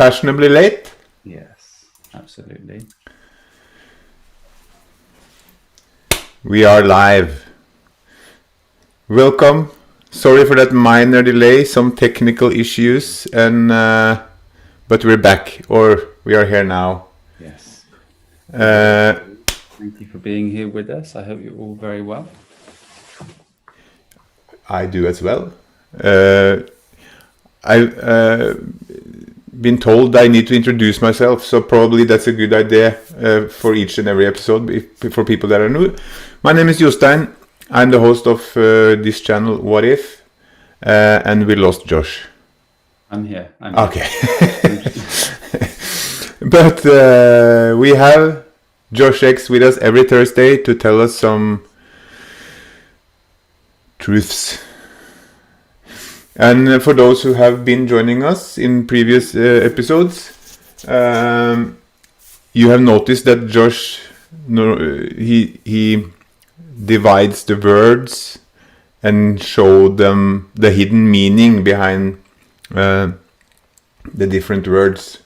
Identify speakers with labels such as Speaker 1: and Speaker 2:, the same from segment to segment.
Speaker 1: fashionably late.
Speaker 2: Yes, absolutely.
Speaker 1: We are live. Welcome. Sorry for that minor delay, some technical issues, and but we're back, or we are here now.
Speaker 2: Yes.
Speaker 1: Uh,
Speaker 2: Thank you for being here with us. I hope you're all very well.
Speaker 1: I do as well. I've been told I need to introduce myself, so probably that's a good idea for each and every episode for people that are new. My name is Jostein. I'm the host of this channel, What If? And we lost Josh.
Speaker 2: I'm here.
Speaker 1: Okay. But we have Josh X with us every Thursday to tell us some truths. And for those who have been joining us in previous episodes, you have noticed that Josh, he divides the words and show them the hidden meaning behind the different words.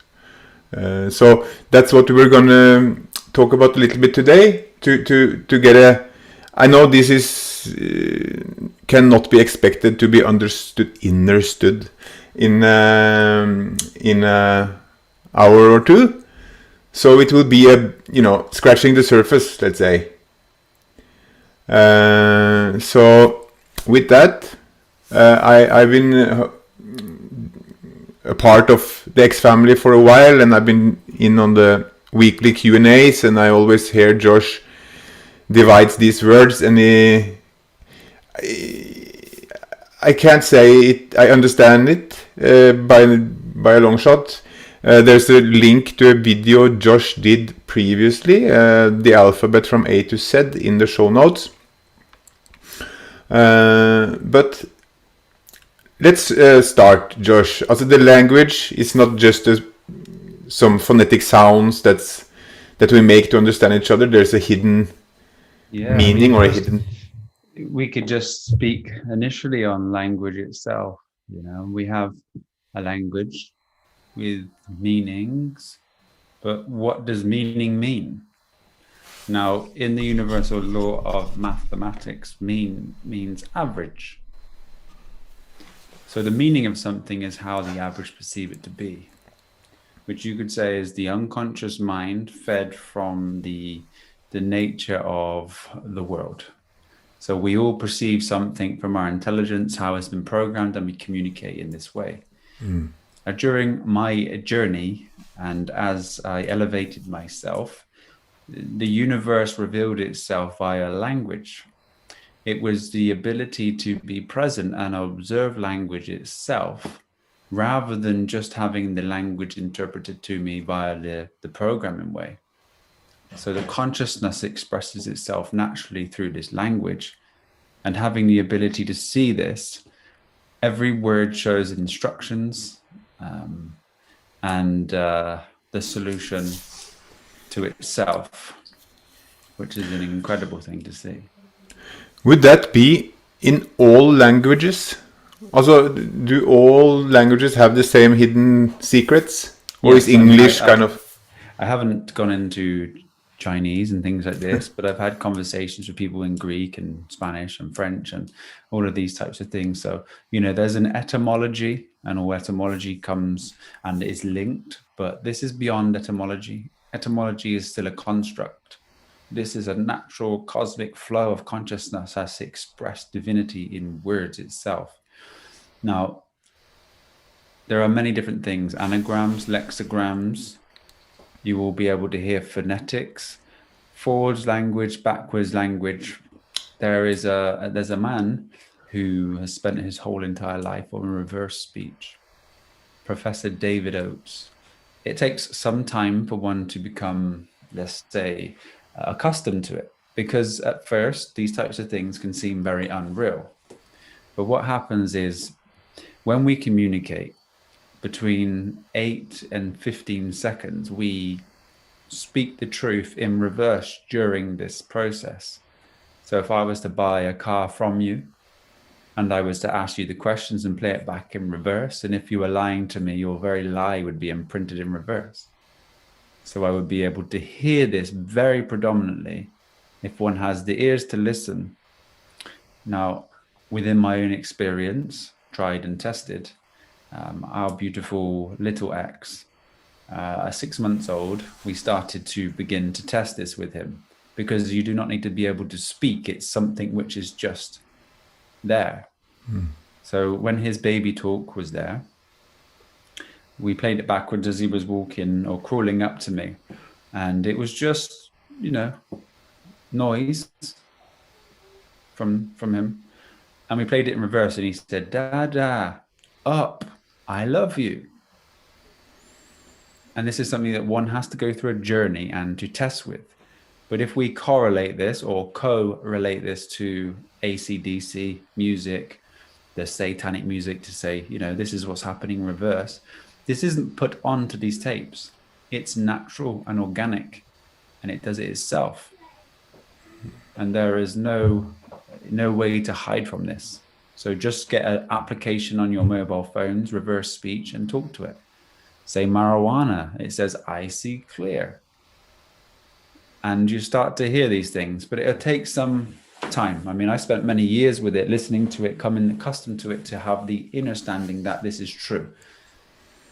Speaker 1: So that's what we're gonna talk about a little bit today. To get a, I know this is cannot be expected to be understood in a hour or two. So it will be a scratching the surface, let's say. So with that, I've been a part of the X family for a while, and I've been in on the weekly Q&As, and I always hear Josh divides these words, and I can't say it. I understand it by a long shot. There's a link to a video Josh did previously, the alphabet from A to Z, in the show notes. But let's start, Josh. Also, the language is not just some phonetic sounds that we make to understand each other. There's a hidden meaning or a hidden.
Speaker 2: We could just speak initially on language itself. We have a language with meanings, but what does meaning mean? Now, in the universal law of mathematics, means average. So the meaning of something is how the average perceive it to be, which you could say is the unconscious mind fed from the nature of the world. So we all perceive something from our intelligence, how it's been programmed, and we communicate in this way. During my journey, and as I elevated myself, the universe revealed itself via language. It was the ability to be present and observe language itself, rather than just having the language interpreted to me via the programming way. So the consciousness expresses itself naturally through this language, and having the ability to see this, every word shows instructions and the solution to itself, which is an incredible thing to see.
Speaker 1: Would that be in all languages? Also, do all languages have the same hidden secrets? Or
Speaker 2: Yes,
Speaker 1: is English kind of...
Speaker 2: I haven't gone into Chinese and things like this, but I've had conversations with people in Greek and Spanish and French and all of these types of things. So, there's an etymology, and all etymology comes and is linked, but this is beyond etymology. Etymology is still a construct. This is a natural cosmic flow of consciousness as expressed divinity in words itself. Now, there are many different things: anagrams, lexicograms. You will be able to hear phonetics, forwards language, backwards language. There's a man who has spent his whole entire life on reverse speech, Professor David Oates. It takes some time for one to become, let's say, accustomed to it, because at first these types of things can seem very unreal. But what happens is, when we communicate, between 8 and 15 seconds, we speak the truth in reverse during this process. So if I was to buy a car from you, and I was to ask you the questions and play it back in reverse, and if you were lying to me, your very lie would be imprinted in reverse. So I would be able to hear this very predominantly if one has the ears to listen. Now, within my own experience, tried and tested, our beautiful little X, at 6 months old, we started to begin to test this with him, because you do not need to be able to speak. It's something which is just there. So when his baby talk was there, we played it backwards as he was walking or crawling up to me. And it was just, noise from him. And we played it in reverse, and he said, "Dada, up, I love you." And this is something that one has to go through a journey and to test with. But if we correlate this or co-relate this to AC/DC music, the satanic music, to say, this is what's happening in reverse, this isn't put onto these tapes. It's natural and organic, and it does it itself. And there is no way to hide from this. So just get an application on your mobile phones, reverse speech, and talk to it. Say marijuana, it says, "I see clear." And you start to hear these things, but it'll take some time. I mean, I spent many years with it, listening to it, coming accustomed to it, to have the understanding that this is true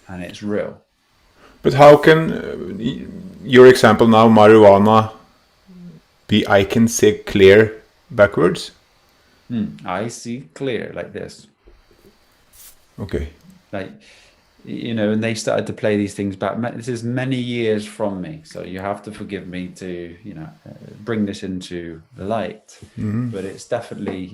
Speaker 2: and it's real.
Speaker 1: But how can your example now, marijuana, be "I can see clear" backwards?
Speaker 2: I see clear, like this.
Speaker 1: Okay.
Speaker 2: Like, and they started to play these things back. This is many years from me, so you have to forgive me to, bring this into the light. But it's definitely,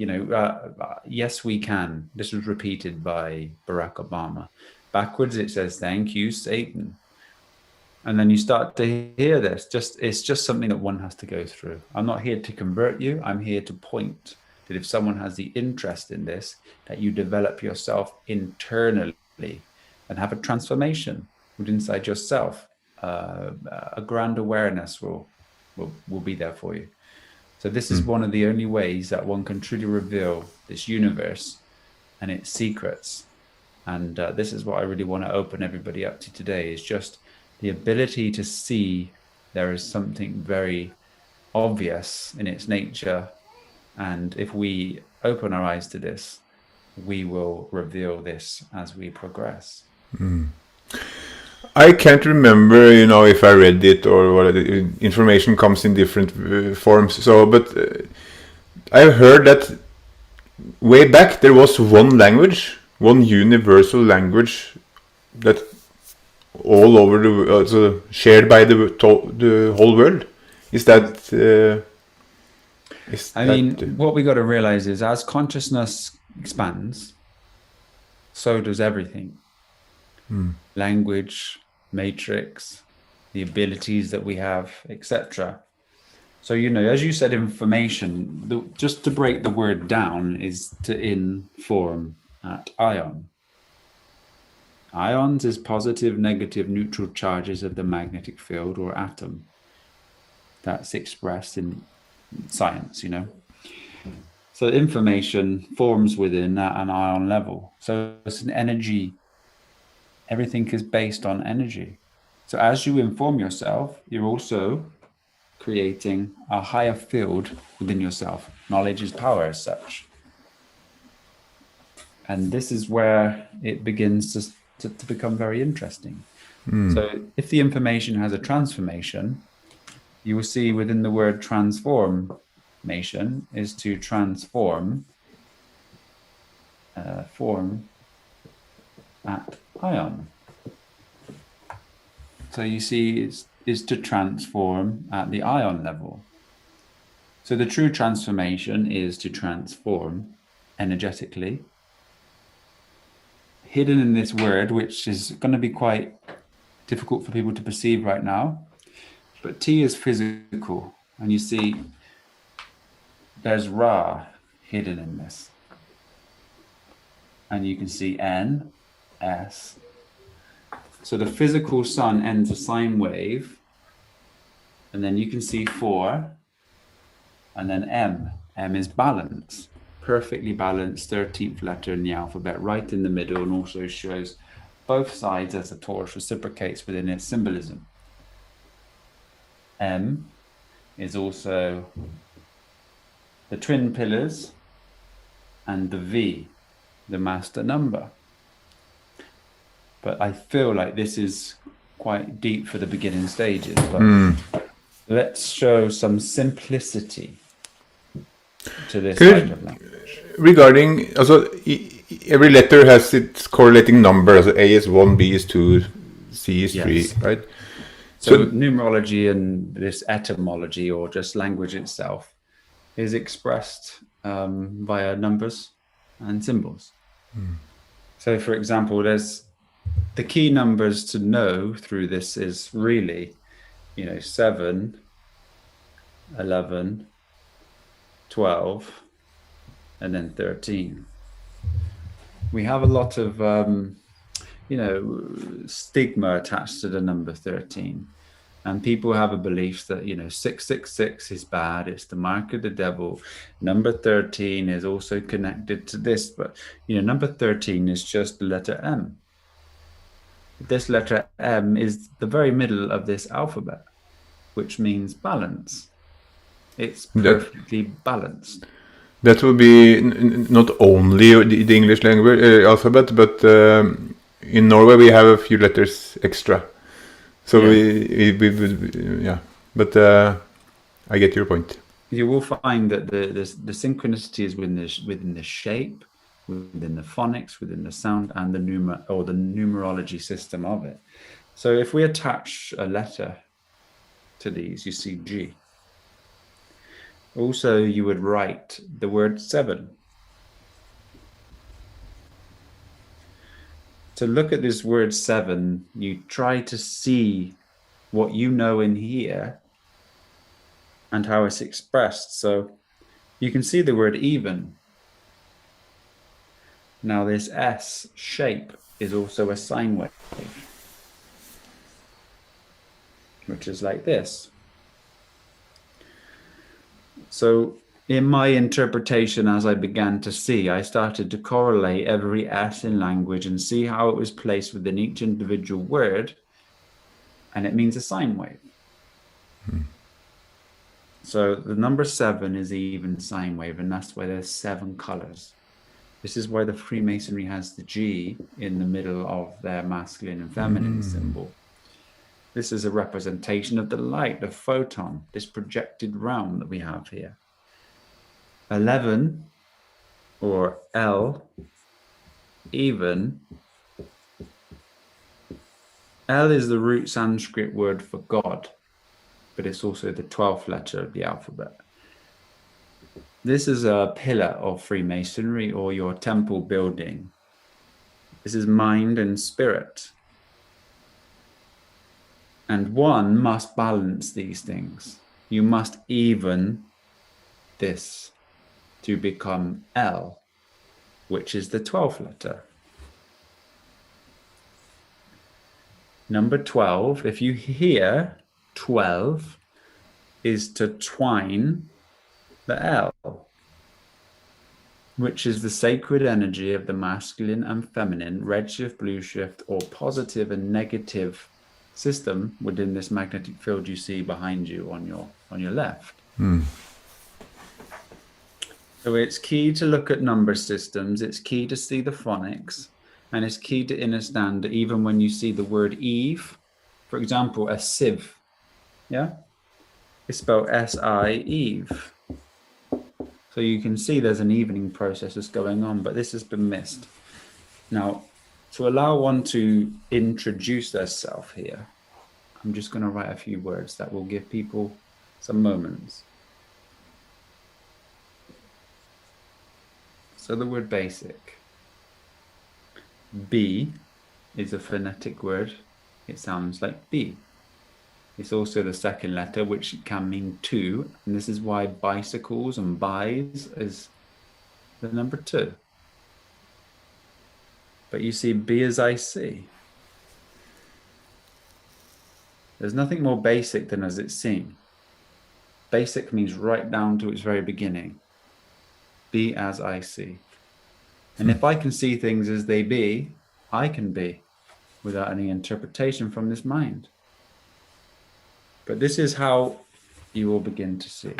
Speaker 2: yes, we can. This was repeated by Barack Obama. Backwards, it says, "Thank you, Satan." And then you start to hear this. It's just something that one has to go through. I'm not here to convert you. I'm here to point that if someone has the interest in this, that you develop yourself internally and have a transformation within inside yourself. A grand awareness will be there for you. So this is one of the only ways that one can truly reveal this universe and its secrets. And this is what I really want to open everybody up to today, is just the ability to see there is something very obvious in its nature. And if we open our eyes to this, we will reveal this as we progress.
Speaker 1: I can't remember, if I read it or what. Information comes in different forms. So, but I heard that way back there was one language, one universal language that all over the world, shared by the whole world. Is that?
Speaker 2: I mean, what we got to realize is, as consciousness expands, so does everything. Language, matrix, the abilities that we have, etc. So, as you said, information, just to break the word down, is to inform at ion. Ions is positive, negative, neutral charges of the magnetic field or atom. That's expressed in science, So information forms within an ion level. So it's an energy. Everything is based on energy. So as you inform yourself, you're also creating a higher field within yourself. Knowledge is power, as such. And this is where it begins to become very interesting. So if the information has a transformation, you will see within the word transformation is to transform form at ion. So you see is to transform at the ion level. So the true transformation is to transform energetically. Hidden in this word, which is going to be quite difficult for people to perceive right now, but T is physical, and you see there's Ra hidden in this. And you can see N, S. So the physical sun ends a sine wave, and then you can see 4, and then M. M is balance. perfectly balanced 13th letter in the alphabet, right in the middle, and also shows both sides as the torus reciprocates within its symbolism. M is also the twin pillars, and the V, the master number. But I feel like this is quite deep for the beginning stages, but let's show some simplicity to this type of language.
Speaker 1: Regarding, also, every letter has its correlating number. So A is 1, B is 2, C is 3, right?
Speaker 2: So numerology and this etymology, or just language itself, is expressed via numbers and symbols. So, for example, there's the key numbers to know through this is really, 7, 11, 12, and then 13. We have a lot of, stigma attached to the number 13. And people have a belief that, 666 is bad. It's the mark of the devil. Number 13 is also connected to this. But, number 13 is just the letter M. This letter M is the very middle of this alphabet, which means balance. It's perfectly balanced.
Speaker 1: That would be not only the English language alphabet, but in Norway we have a few letters extra. So we but I get your point.
Speaker 2: You will find that the synchronicity is within the shape, within the phonics, within the sound, and the numerology system of it. So if we attach a letter to these, you see G. Also, you would write the word 7. To look at this word 7, you try to see what you know in here and how it's expressed. So you can see the word even. Now this S shape is also a sine wave, which is like this. So in my interpretation, as I began to see, I started to correlate every S in language and see how it was placed within each individual word, and it means a sine wave. So the number 7 is the even sine wave, and that's why there's 7 colors. This is why the Freemasonry has the G in the middle of their masculine and feminine symbol. This is a representation of the light, the photon, this projected realm that we have here. 11, or L, even. L is the root Sanskrit word for God, but it's also the 12th letter of the alphabet. This is a pillar of Freemasonry, or your temple building. This is mind and spirit. And one must balance these things. You must even this to become L, which is the 12th letter. Number 12, if you hear 12, is to twine the L, which is the sacred energy of the masculine and feminine, redshift, blue shift, or positive and negative system within this magnetic field you see behind you on your left. So it's key to look at number systems, it's key to see the phonics, and it's key to understand that even when you see the word Eve, for example, a sieve, it's spelled S-I, Eve. So you can see there's an evening process that's going on, but this has been missed. Now, to allow one to introduce themselves here, I'm just going to write a few words that will give people some moments. So the word basic. B is a phonetic word. It sounds like B. It's also the second letter, which can mean 2. And this is why bicycles and buys is the number 2. But you see B-as-i-c. There's nothing more basic than as it's seen. Basic means right down to its very beginning. Be as I see. And if I can see things as they be, I can be without any interpretation from this mind. But this is how you will begin to see.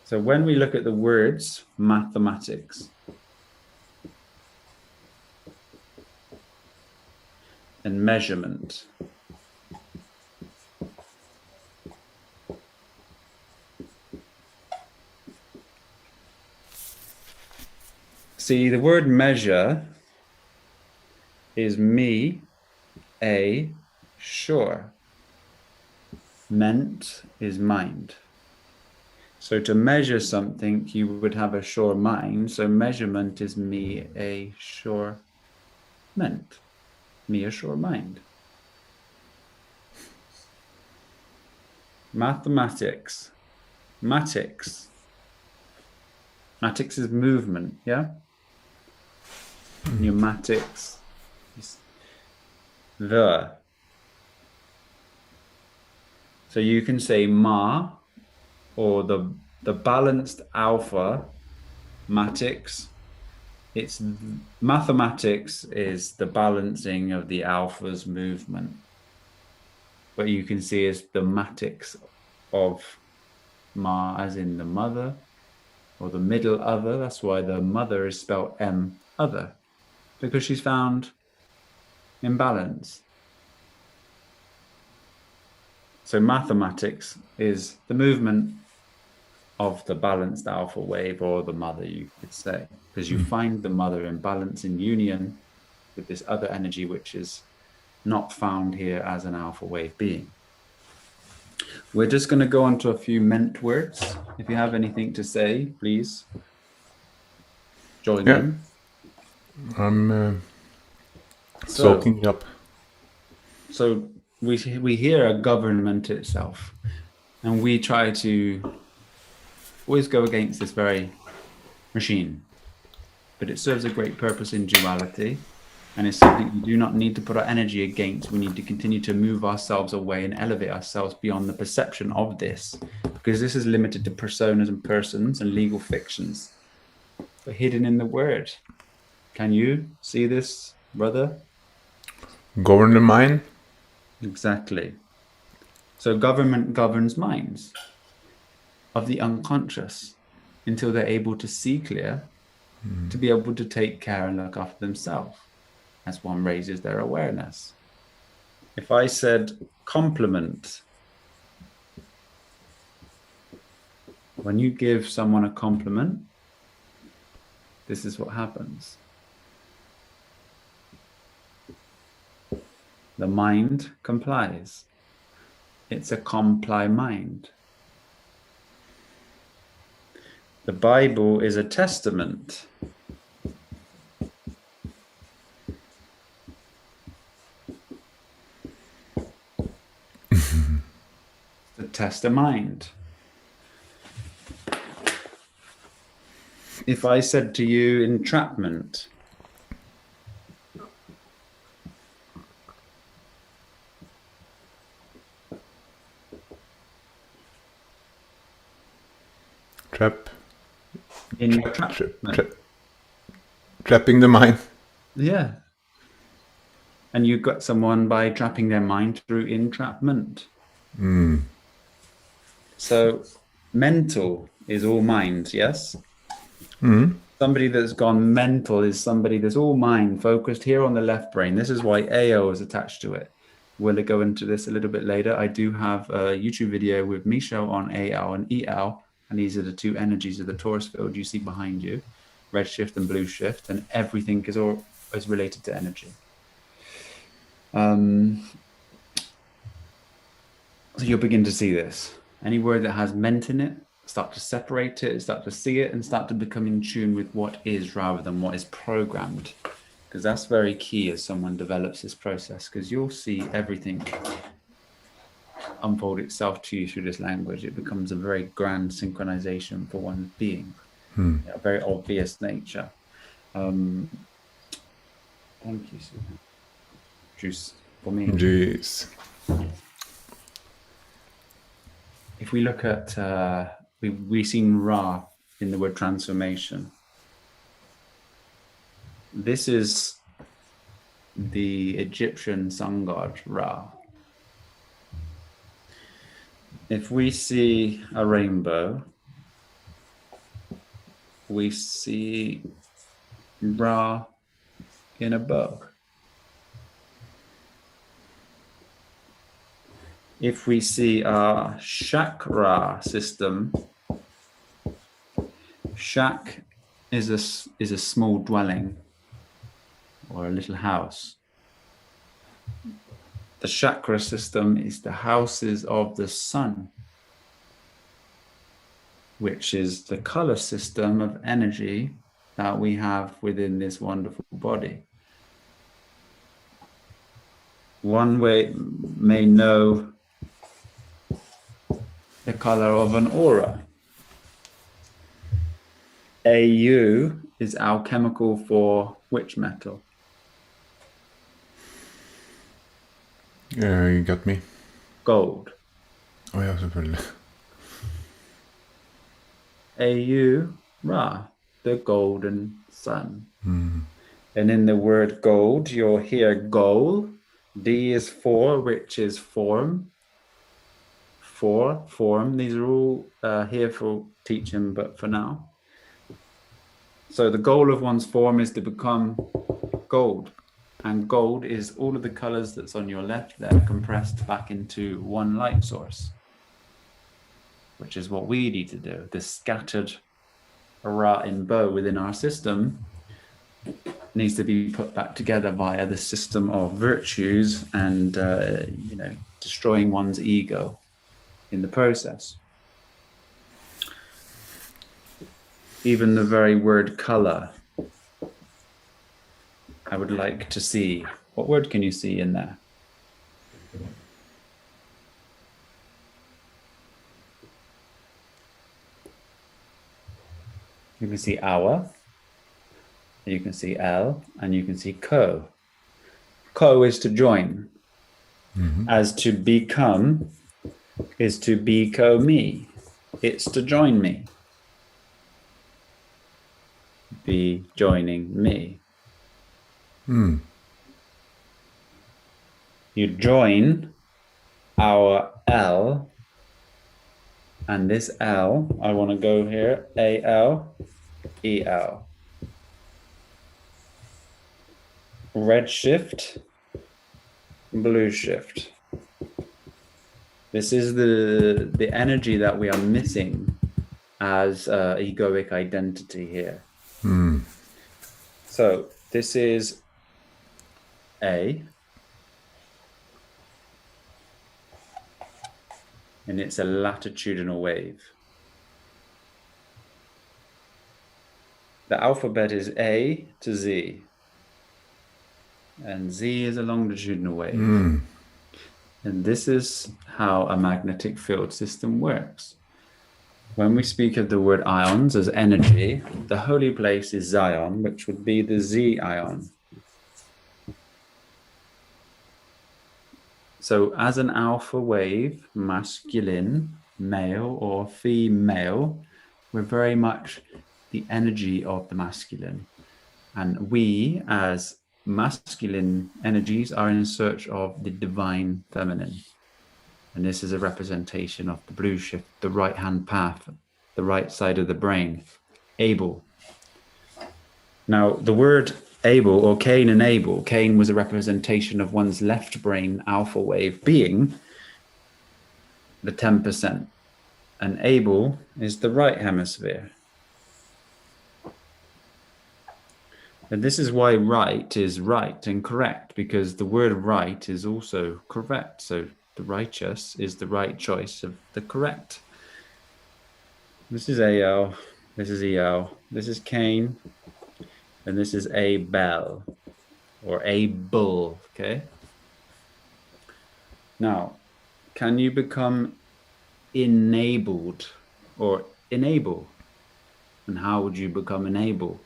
Speaker 2: So when we look at the words mathematics and measurement, see, the word measure is me, a, sure. Ment is mind. So to measure something, you would have a sure mind. So measurement is me, a sure ment. Me, a sure mind. Mathematics. Matics. Matics is movement, yeah? Pneumatics is the. So you can say ma, or the balanced alpha matics. It's mathematics is the balancing of the alpha's movement. But you can see it's the matics of ma, as in the mother, or the middle other. That's why the mother is spelled M, other, because she's found in balance. So mathematics is the movement of the balanced alpha wave, or the mother, you could say, because you find the mother in balance, in union with this other energy, which is not found here as an alpha wave being. We're just going to go on to a few ment words. If you have anything to say, please join in.
Speaker 1: I'm soaking up.
Speaker 2: So we hear a government itself, and we try to always go against this very machine, but it serves a great purpose in duality, and it's something we do not need to put our energy against. We need to continue to move ourselves away and elevate ourselves beyond the perception of this, because this is limited to personas and persons and legal fictions, but hidden in the word. Can you see this, brother?
Speaker 1: Govern the mind?
Speaker 2: Exactly. So government governs minds of the unconscious until they're able to see clear, to be able to take care and look after themselves as one raises their awareness. If I said compliment, when you give someone a compliment, this is what happens. The mind complies. It's a comply mind. The Bible is a testament. To test a mind. If I said to you entrapment,
Speaker 1: trapping the mind.
Speaker 2: Yeah. And you got someone by trapping their mind through entrapment. So mental is all mind, yes? Somebody that's gone mental is somebody that's all mind, focused here on the left brain. This is why AO is attached to it. We'll go into this a little bit later. I do have a YouTube video with Michel on AL and EL, and these are the two energies of the torus field you see behind you, red shift and blue shift, and everything is related to energy. So you'll begin to see this. Any word that has ment in it, start to separate it, start to see it, and start to become in tune with what is rather than what is programmed. Because that's very key as someone develops this process, because you'll see everything unfold itself to you through this language. It becomes a very grand synchronization for one's being, a very obvious nature. Thank you, Susan. Juice for me.
Speaker 1: Juice.
Speaker 2: If we look at, we've seen Ra in the word transformation. This is the Egyptian sun god Ra. If we see a rainbow, we see Ra in a bow. If we see our chakra system, shak is a small dwelling or a little house. The chakra system is the houses of the sun, which is the color system of energy that we have within this wonderful body. One way may know the color of an aura. Au is alchemical for which metal?
Speaker 1: You got me.
Speaker 2: Gold.
Speaker 1: Ja, selvfølgelig.
Speaker 2: Au, Ra, the golden sun. And in the word gold, you'll hear goal. D is for, which is form. For, form. These are all here for teaching, but for now. So the goal of one's form is to become gold. And gold is all of the colors that's on your left there compressed back into one light source, which is what we need to do. The scattered Ra in bow within our system needs to be put back together via the system of virtues and destroying one's ego in the process. Even the very word color, I would like to see. What word can you see in there? You can see our, you can see L, and you can see co. Co is to join. As to become is to be co-me. It's to join me. Be joining me. You join our L, and this L, I want to go here, A-L, E-L. Red shift, blue shift. This is the energy that we are missing as egoic identity here. So this is A, and it's a latitudinal wave. The alphabet is A to Z, and Z is a longitudinal wave. And this is how a magnetic field system works. When we speak of the word ions as energy, the holy place is Zion, which would be the Z ion. So as an alpha wave, masculine, male or female, we're very much the energy of the masculine. And we as masculine energies are in search of the divine feminine. And this is a representation of the blue shift, the right-hand path, the right side of the brain, able. Now, the word able, or Cain and Abel, Cain was a representation of one's left brain alpha wave being the 10%, and Abel is the right hemisphere. And this is why right is right and correct, because the word right is also correct. So the righteous is the right choice of the correct. This is AL, this is EL, this is Cain, and this is Abel, or Abel, okay? Now, can you become enabled or enable? And how would you become enable?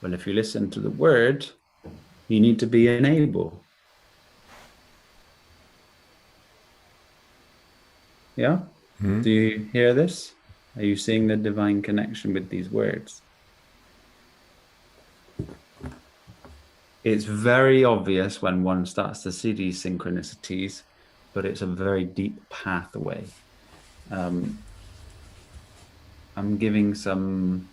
Speaker 2: Well, if you listen to the word, you need to be enable. Yeah? Do you hear this? Are you seeing the divine connection with these words? It's very obvious when one starts to see these synchronicities, but it's a very deep pathway. I'm giving some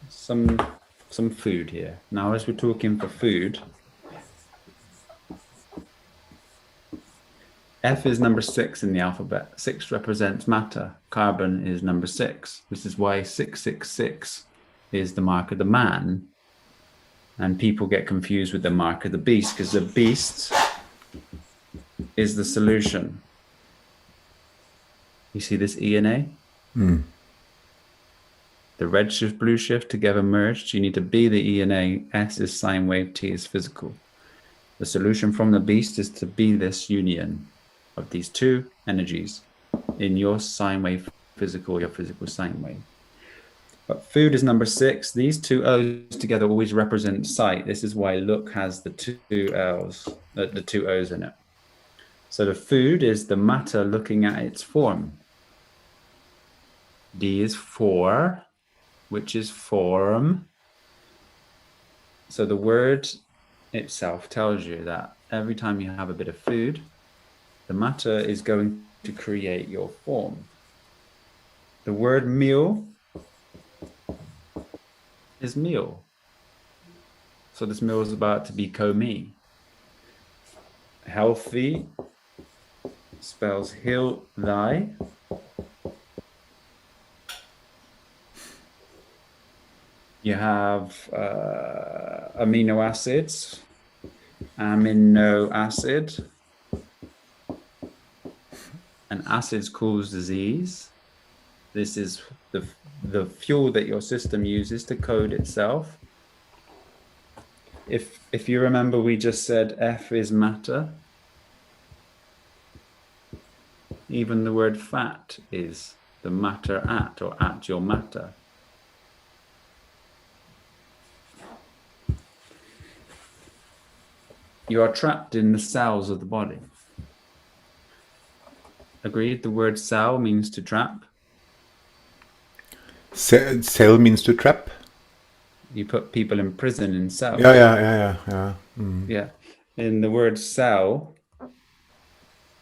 Speaker 2: food here. Now, as we're talking for food, F is number 6 in the alphabet. 6 represents matter. Carbon is number 6. This is why 666 is the mark of the man. And people get confused with the mark of the beast, because the beast is the solution. You see this E and A? The red shift, blue shift together merged. You need to be the E and A. S is sine wave, T is physical. The solution from the beast is to be this union of these two energies in your sine wave physical, your physical sine wave. But food is number 6. These two O's together always represent sight. This is why look has the two L's, the two O's in it. So the food is the matter looking at its form. D is for, which is form. So the word itself tells you that every time you have a bit of food, the matter is going to create your form. The word meal is meal. So this meal is about to be ko-me. Healthy spells heal thy. You have amino acids, amino acid, and acids cause disease. This is the fuel that your system uses to code itself. If you remember, we just said F is matter. Even the word fat is the matter at, or at your matter. You are trapped in the cells of the body. Agreed? The word cell means to trap.
Speaker 1: Cell means to trap.
Speaker 2: You put people in prison in cells.
Speaker 1: Yeah.
Speaker 2: Yeah. In the word cell,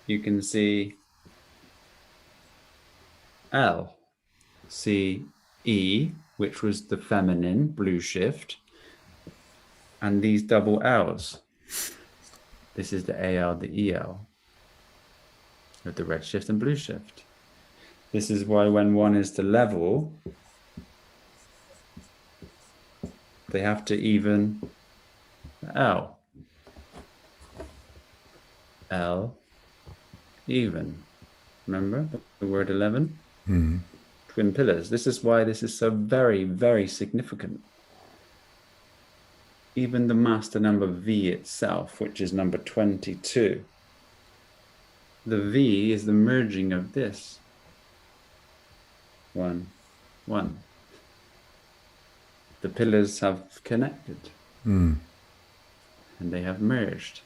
Speaker 2: you can see L, C, E, which was the feminine blue shift, and these double L's. This is the AL, the EL, with the red shift and blue shift. This is why when one is to level, they have to even the L. L, even. Remember the word 11? Twin pillars. This is why this is so very, very significant. Even the master number V itself, which is number 22. The V is the merging of this. 1, 1. The pillars have connected. And they have merged.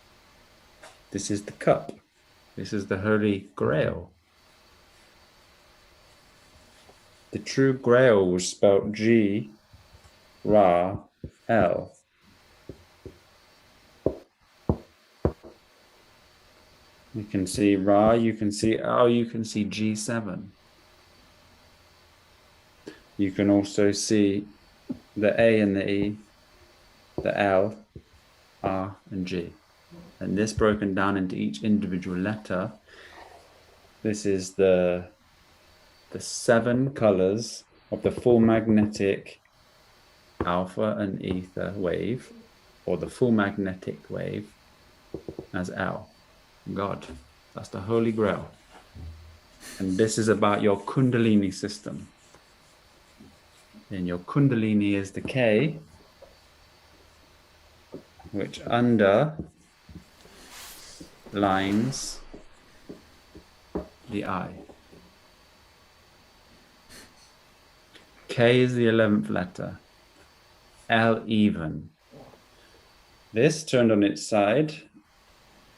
Speaker 2: This is the cup. This is the Holy Grail. The true Grail was spelled G, Ra, L. You can see Ra, you can see L, you can see G7. You can also see the A and the E, the L, R, and G. And this broken down into each individual letter, this is the 7 colors of the full magnetic alpha and ether wave, or the full magnetic wave as L. God, that's the Holy Grail. And this is about your Kundalini system. And your Kundalini is the K, which underlines the I. K is the 11th letter. L even. This turned on its side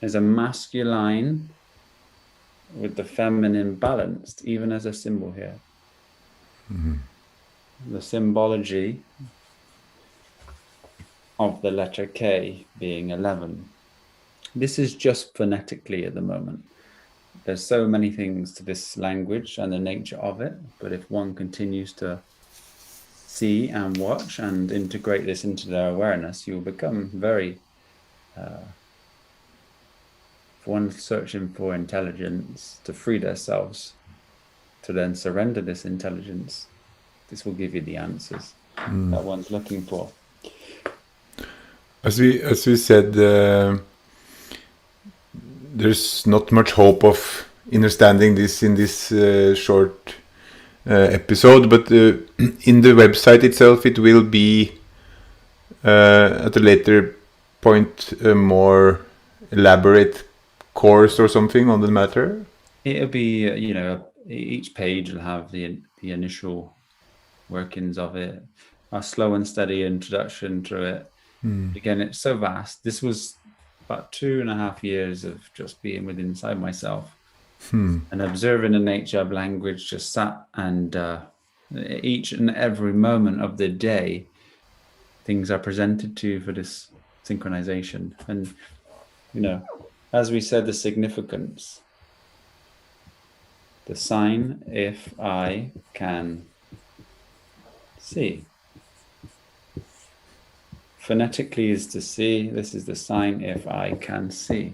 Speaker 2: is a masculine with the feminine balanced, even as a symbol here. The symbology of the letter K being 11. This is just phonetically at the moment. There's so many things to this language and the nature of it, but if one continues to see and watch and integrate this into their awareness, you'll become very, if one's searching for intelligence to free themselves, to then surrender this intelligence, this will give you the answers that one's looking for.
Speaker 1: As we said, there's not much hope of understanding this in this short episode, but in the website itself, it will be at a later point a more elaborate course or something on the matter.
Speaker 2: It'll be, each page will have the initial workings of it, a slow and steady introduction to it. Again, it's so vast. This was about 2.5 years of just being within inside myself and observing the nature of language. Just sat and each and every moment of the day, things are presented to you for this synchronization. And as we said, the significance, the sign if I can see. Phonetically is to see. This is the sign if I can see.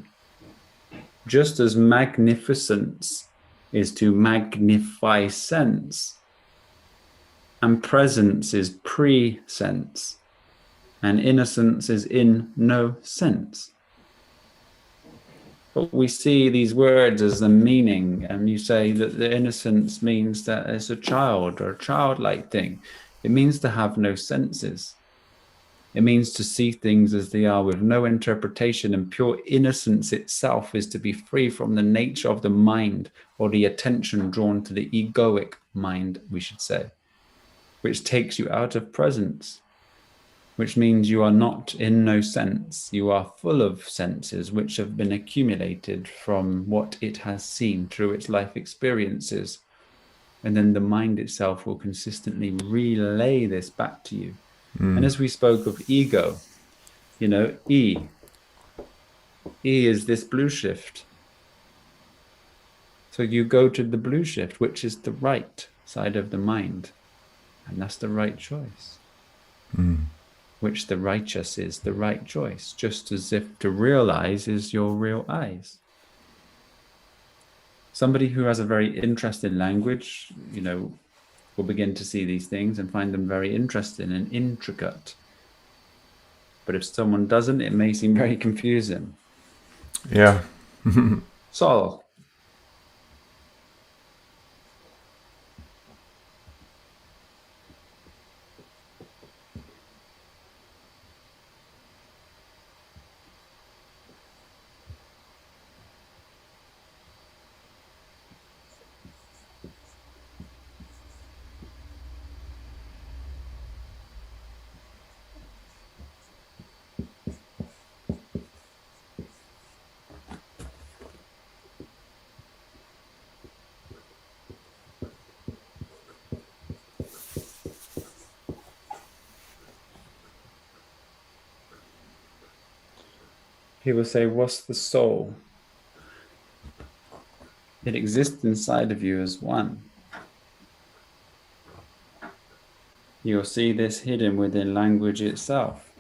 Speaker 2: Just as magnificence is to magnify sense, and presence is pre-sense, and innocence is in no sense. But we see these words as the meaning, and you say that the innocence means that it's a child or a childlike thing. It means to have no senses. It means to see things as they are with no interpretation, and pure innocence itself is to be free from the nature of the mind or the attention drawn to the egoic mind, we should say, which takes you out of presence, which means you are not in no sense. You are full of senses which have been accumulated from what it has seen through its life experiences. And then the mind itself will consistently relay this back to you. And as we spoke of ego, E is this blue shift. So you go to the blue shift, which is the right side of the mind. And that's the right choice. Which the righteous is the right choice, just as if to realize is your real eyes. Somebody who has a very interest in language, will begin to see these things and find them very interesting and intricate. But if someone doesn't, it may seem very confusing.
Speaker 1: Yeah.
Speaker 2: Saul. People say, what's the soul? It exists inside of you as one. You'll see this hidden within language itself.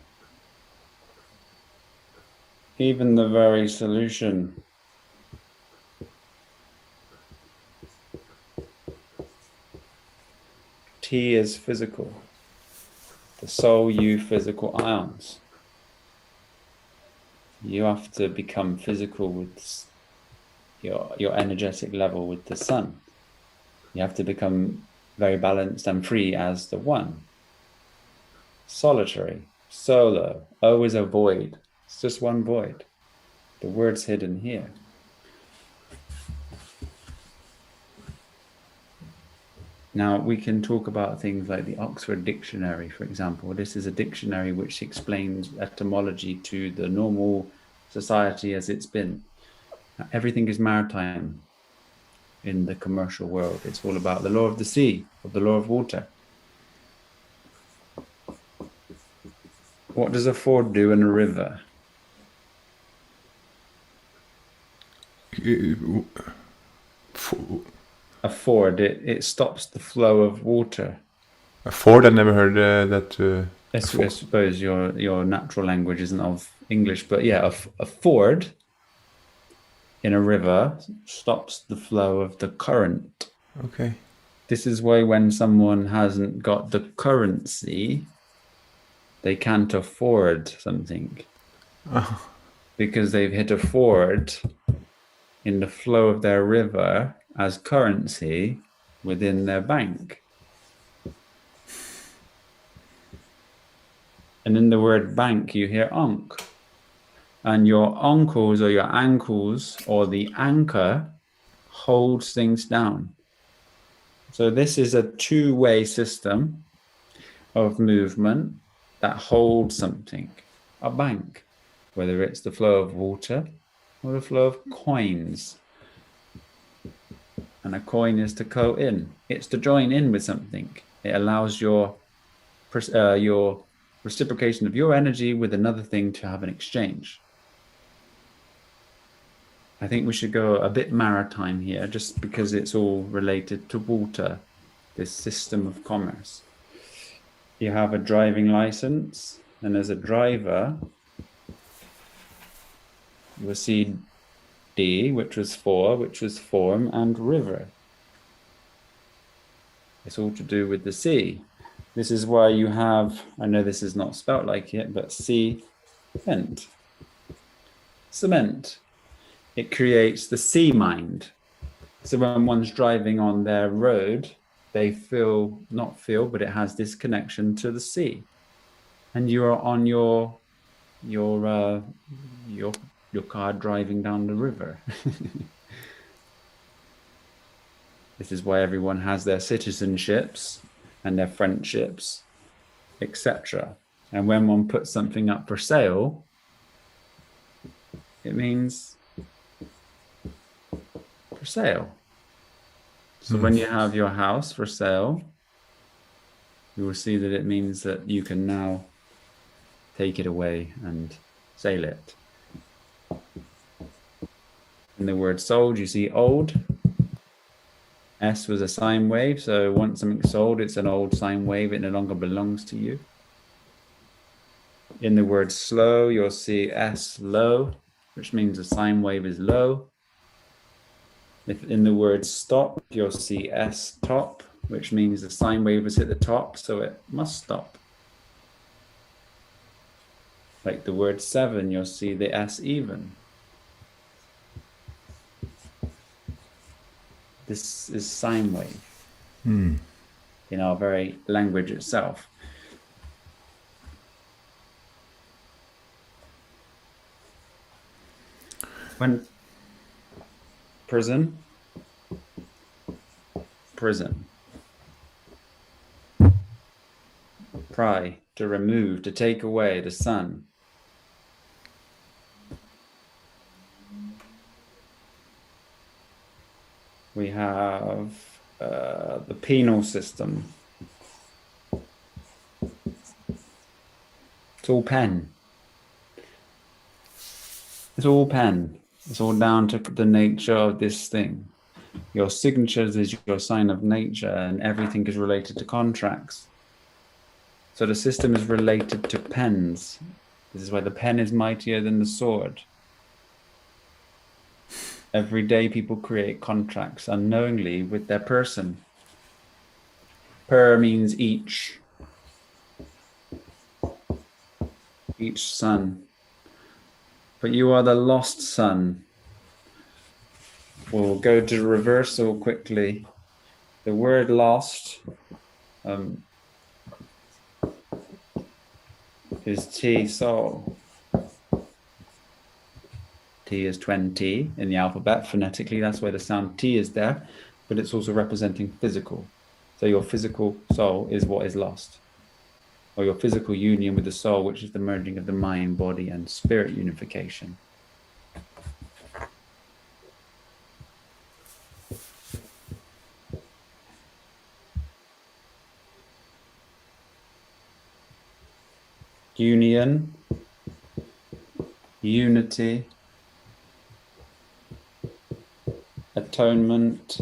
Speaker 2: Even the very solution. T is physical. The soul, you, physical ions. You have to become physical with your energetic level with the sun. You have to become very balanced and free as the one. Solitary, solo, always a void. It's just one void. The word's hidden here. Now, we can talk about things like the Oxford Dictionary, for example. This is a dictionary which explains etymology to the normal society as it's been. Now, everything is maritime. in the commercial world. It's all about the law of the sea, or the law of water. What does a ford do in a river? A ford, it stops the flow of water.
Speaker 1: A ford, I never heard that.
Speaker 2: I suppose your natural language isn't of English, but yeah, a ford in a river stops the flow of the current.
Speaker 1: Okay.
Speaker 2: This is why when someone hasn't got the currency, they can't afford something. Because they've hit a ford in the flow of their river as currency within their bank. And in the word bank, you hear onk. And your onkles or your ankles or the anchor holds things down. So this is a two-way system of movement that holds something, a bank, whether it's the flow of water or the flow of coins. And a coin is to go in. It's to join in with something. It allows your reciprocation of your energy with another thing to have an exchange. I think we should go a bit maritime here, just because it's all related to water, this system of commerce. You have a driving license, and as a driver, you will see D, which was for, which was form, and river. It's all to do with the sea. This is why you have, I know this is not spelt like it, but cement. Cement. It creates the sea mind. So when one's driving on their road, they but it has this connection to the sea. And you are on your car driving down the river. This is why everyone has their citizenships and their friendships, etc. And when one puts something up for sale, it means for sale. So when you have your house for sale, you will see that it means that you can now take it away and sell it. In the word sold, you see old. S was a sine wave, so once something's sold, it's an old sine wave, it no longer belongs to you. In the word slow, you'll see S low, which means the sine wave is low. If in the word stop, you'll see S top, which means the sine wave has hit the top, so it must stop. Like the word 7, you'll see the S even. This is sine wave in our very language itself. When prison, pry, to remove, to take away, the sun. We have the penal system. It's all pen. It's all pen. It's all down to the nature of this thing. Your signatures is your sign of nature, and everything is related to contracts. So the system is related to pens. This is why the pen is mightier than the sword. Every day people create contracts unknowingly with their person. Per means each. Each son. But you are the lost son. We'll go to reversal quickly. The word lost is T, soul. T is 20 in the alphabet phonetically. That's why the sound T is there, but it's also representing physical. So your physical soul is what is lost, or your physical union with the soul, which is the merging of the mind, body, and spirit unification. union, unity, atonement,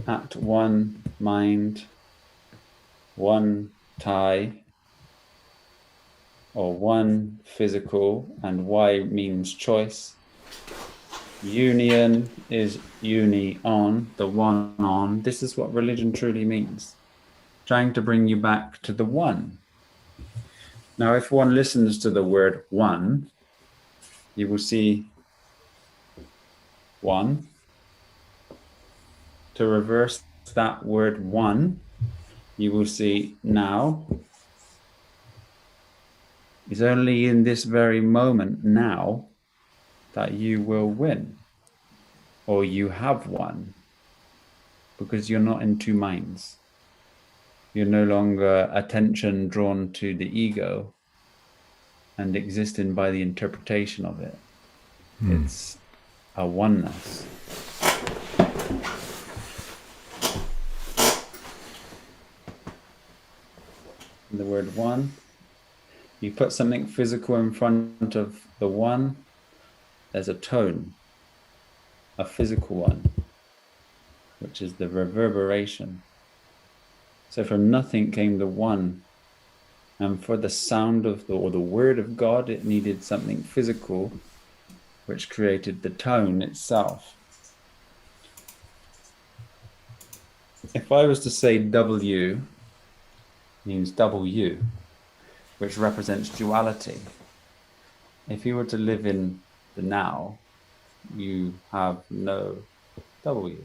Speaker 2: at one mind, one tie, or one physical, and Y means choice. Union is uni-on, the one on. This is what religion truly means. Trying to bring you back to the one. Now, if one listens to the word one, you will see one. To reverse that word one, you will see now. It's only in this very moment now that you will win, or you have won, because you're not in two minds. You're no longer attention drawn to the ego and existing by the interpretation of it. It's a oneness. The word one, you put something physical in front of the one, there's a tone, a physical one, which is the reverberation. So from nothing came the one, and for the sound of the word of God, it needed something physical, which created the tone itself. If I was to say W, means W, which represents duality. If you were to live in the now, you have no W.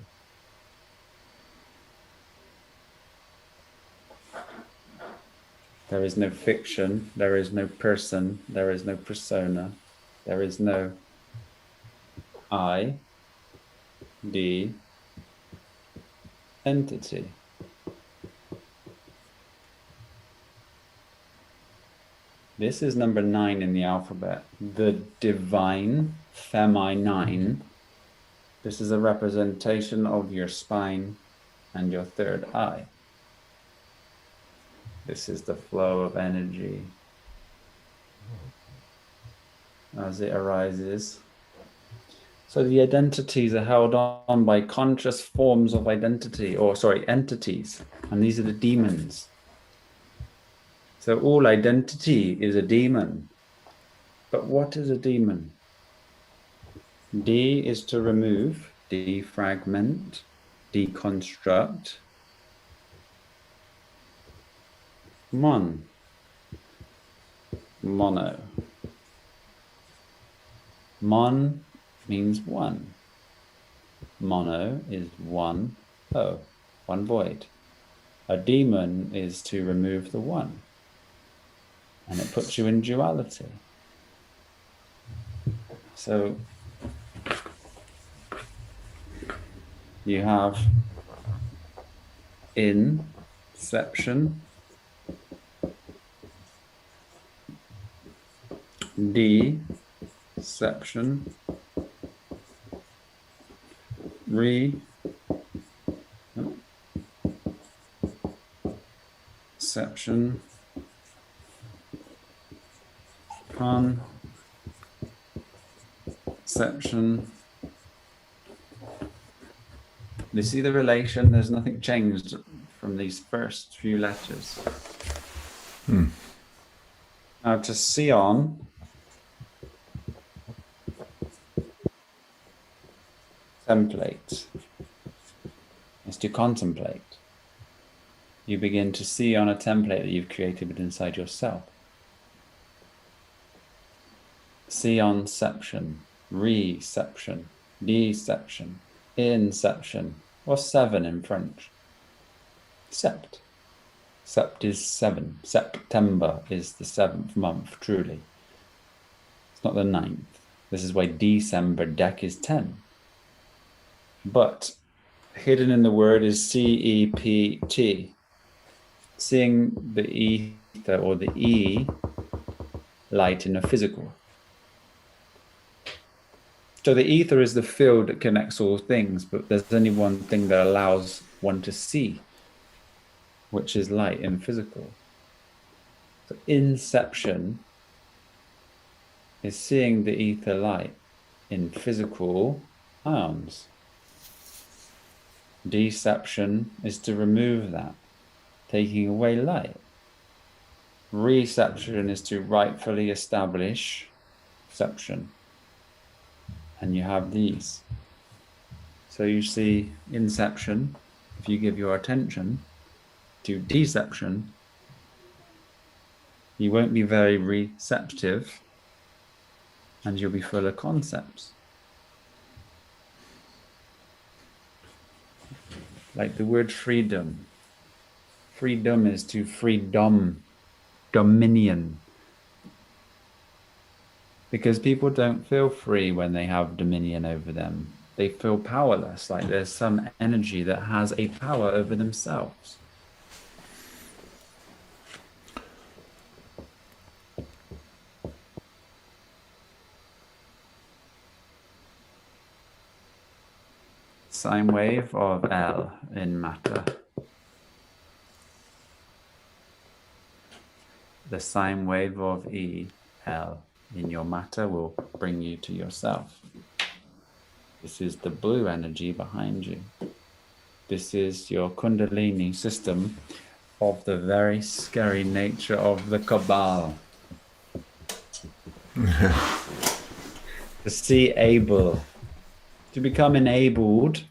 Speaker 2: There is no fiction, there is no person, there is no persona, there is no I, D, entity. This is number 9 in the alphabet, the divine feminine. This is a representation of your spine and your third eye. This is the flow of energy as it arises. So the identities are held on by conscious forms of identity, entities, and these are the demons. So all identity is a demon. But what is a demon? D is to remove, defragment, deconstruct. Mon, mono. Mon means one. Mono is one, one void. A demon is to remove the one, and it puts you in duality. So you have inception, deception, reception, conception. You see the relation? There's nothing changed from these first few letters. Now to Sion, template, is to contemplate. You begin to see on a template that you've created inside yourself. Sionception, reception, deception, inception, or 7 in French. Sept. Sept is 7. September is the 7th month, truly. It's not the 9th. This is why December deck is 10. But hidden in the word is CEPT. Seeing the ether or the E light in a physical. So the ether is the field that connects all things, but there's only one thing that allows one to see. which is light in physical. So inception is seeing the ether light in physical ions. Deception is to remove that, taking away light. Reception is to rightfully establish perception. And you have these. So you see inception, if you give your attention to deception, you won't be very receptive and you'll be full of concepts. Like the word freedom. Freedom is to freedom, dominion. Because people don't feel free when they have dominion over them. They feel powerless, like there's some energy that has a power over themselves. Sine wave of L in matter. The sine wave of E, L in your matter will bring you to yourself. This is the blue energy behind you. This is your Kundalini system of the very scary nature of the Cabal. To see able, to become enabled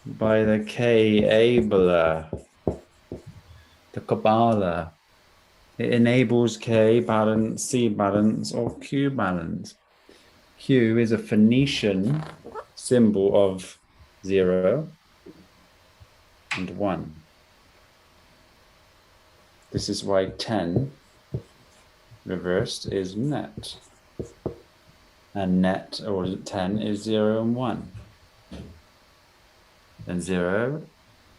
Speaker 2: by the K-abler, the Kabbalah. It enables K balance, C balance, or Q balance. Q is a Phoenician symbol of 0 and 1. This is why 10 reversed is net. And net, or 10, is 0 and 1. Then 0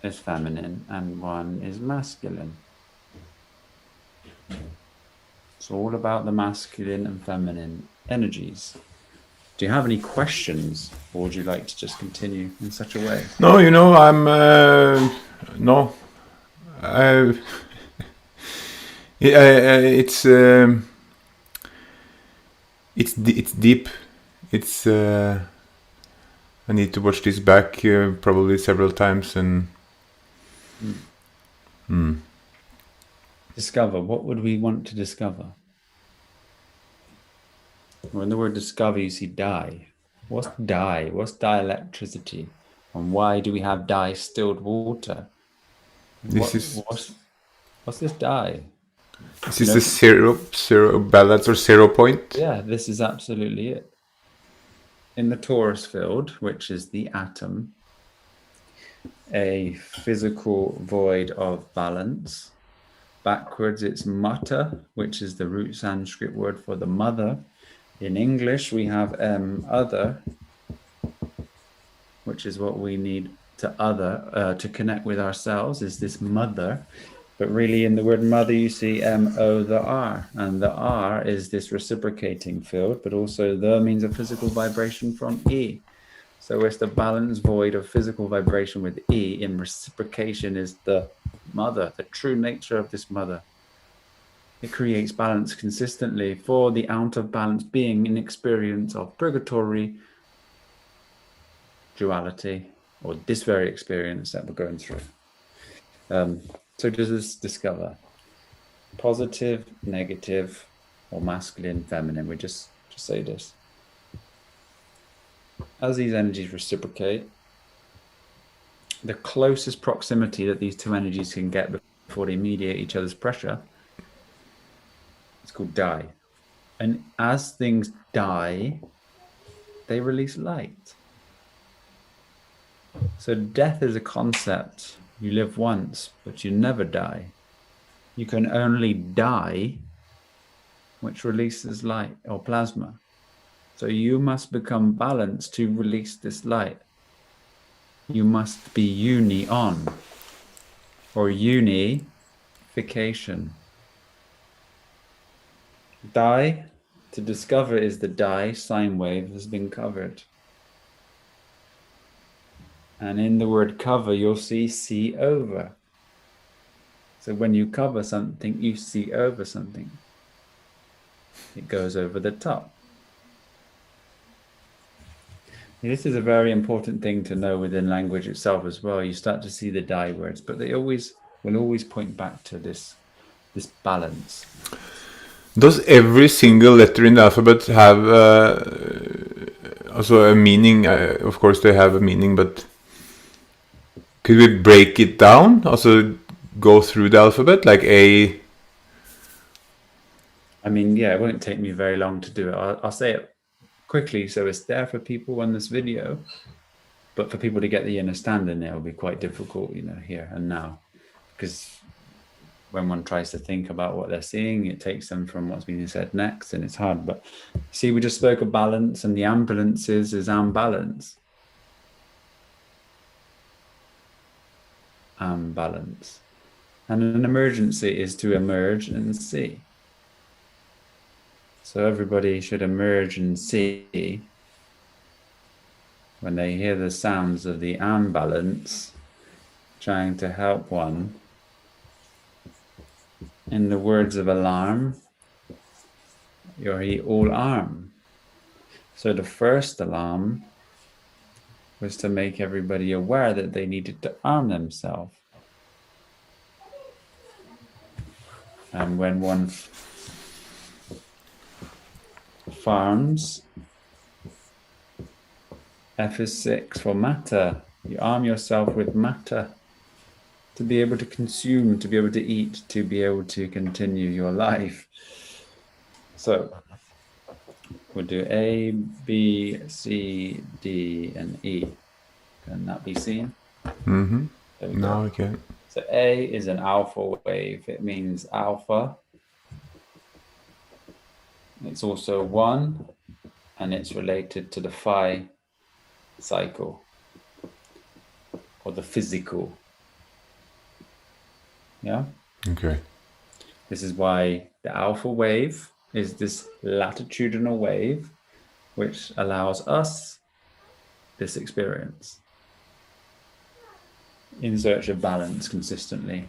Speaker 2: is feminine and 1 is masculine. It's all about the masculine and feminine energies. Do you have any questions, or would you like to just continue in such a way?
Speaker 1: No, I'm no. It's deep. It's I need to watch this back probably several times and.
Speaker 2: Discover. What would we want to discover? Well, in the word discover, you see dye. What's dye? What's dielectricity? And why do we have distilled water? What's this dye?
Speaker 1: This is the zero balance or 0 point?
Speaker 2: Yeah, this is absolutely it. In the torus field, which is the atom, a physical void of balance. Backwards, it's mata, which is the root Sanskrit word for the mother. In English, we have other, which is what we need to connect with ourselves, is this mother. But really in the word mother, you see M-O, the R. And the R is this reciprocating field, but also the means a physical vibration from E. So it's the balance void of physical vibration with E in reciprocation is the mother, the true nature of this mother. It creates balance consistently for the out of balance being an experience of purgatory, duality, or this very experience that we're going through. So does this discover positive, negative, or masculine, feminine? We just say this. As these energies reciprocate, the closest proximity that these two energies can get before they mediate each other's pressure, it's called die. And as things die, they release light. So death is a concept. You live once, but you never die. You can only die, which releases light or plasma. So you must become balanced to release this light. You must be uni-on, or unification. Die, to discover, is the die sine wave has been covered. And in the word cover, you'll see over. So when you cover something, you see over something. It goes over the top. This is a very important thing to know within language itself as well. You start to see the die words, but they will always point back to this balance.
Speaker 1: Does every single letter in the alphabet have also a meaning? Of course, they have a meaning, but could we break it down? Also, go through the alphabet like A.
Speaker 2: I mean, yeah, it won't take me very long to do it. I'll say it quickly so it's there for people on this video, but for people to get the understanding, it'll be quite difficult, here and now, because when one tries to think about what they're seeing, it takes them from what's being said next, and it's hard. But see, we just spoke of balance, and the ambulances is ambalance. Ambalance. And an emergency is to emerge and see. So everybody should emerge and see when they hear the sounds of the ambalance trying to help one. In the words of alarm, you're all arm. So the first alarm was to make everybody aware that they needed to arm themselves. And when one farms, F is 6 for matter. You arm yourself with matter to be able to consume, to be able to eat, to be able to continue your life. So we'll do A, B, C, D, and E. Can that be seen?
Speaker 1: Mm-hmm. No, okay.
Speaker 2: So A is an alpha wave. It means alpha. It's also 1, and it's related to the phi cycle, or the physical. Yeah?
Speaker 1: Okay.
Speaker 2: This is why the alpha wave is this latitudinal wave, which allows us this experience in search of balance consistently.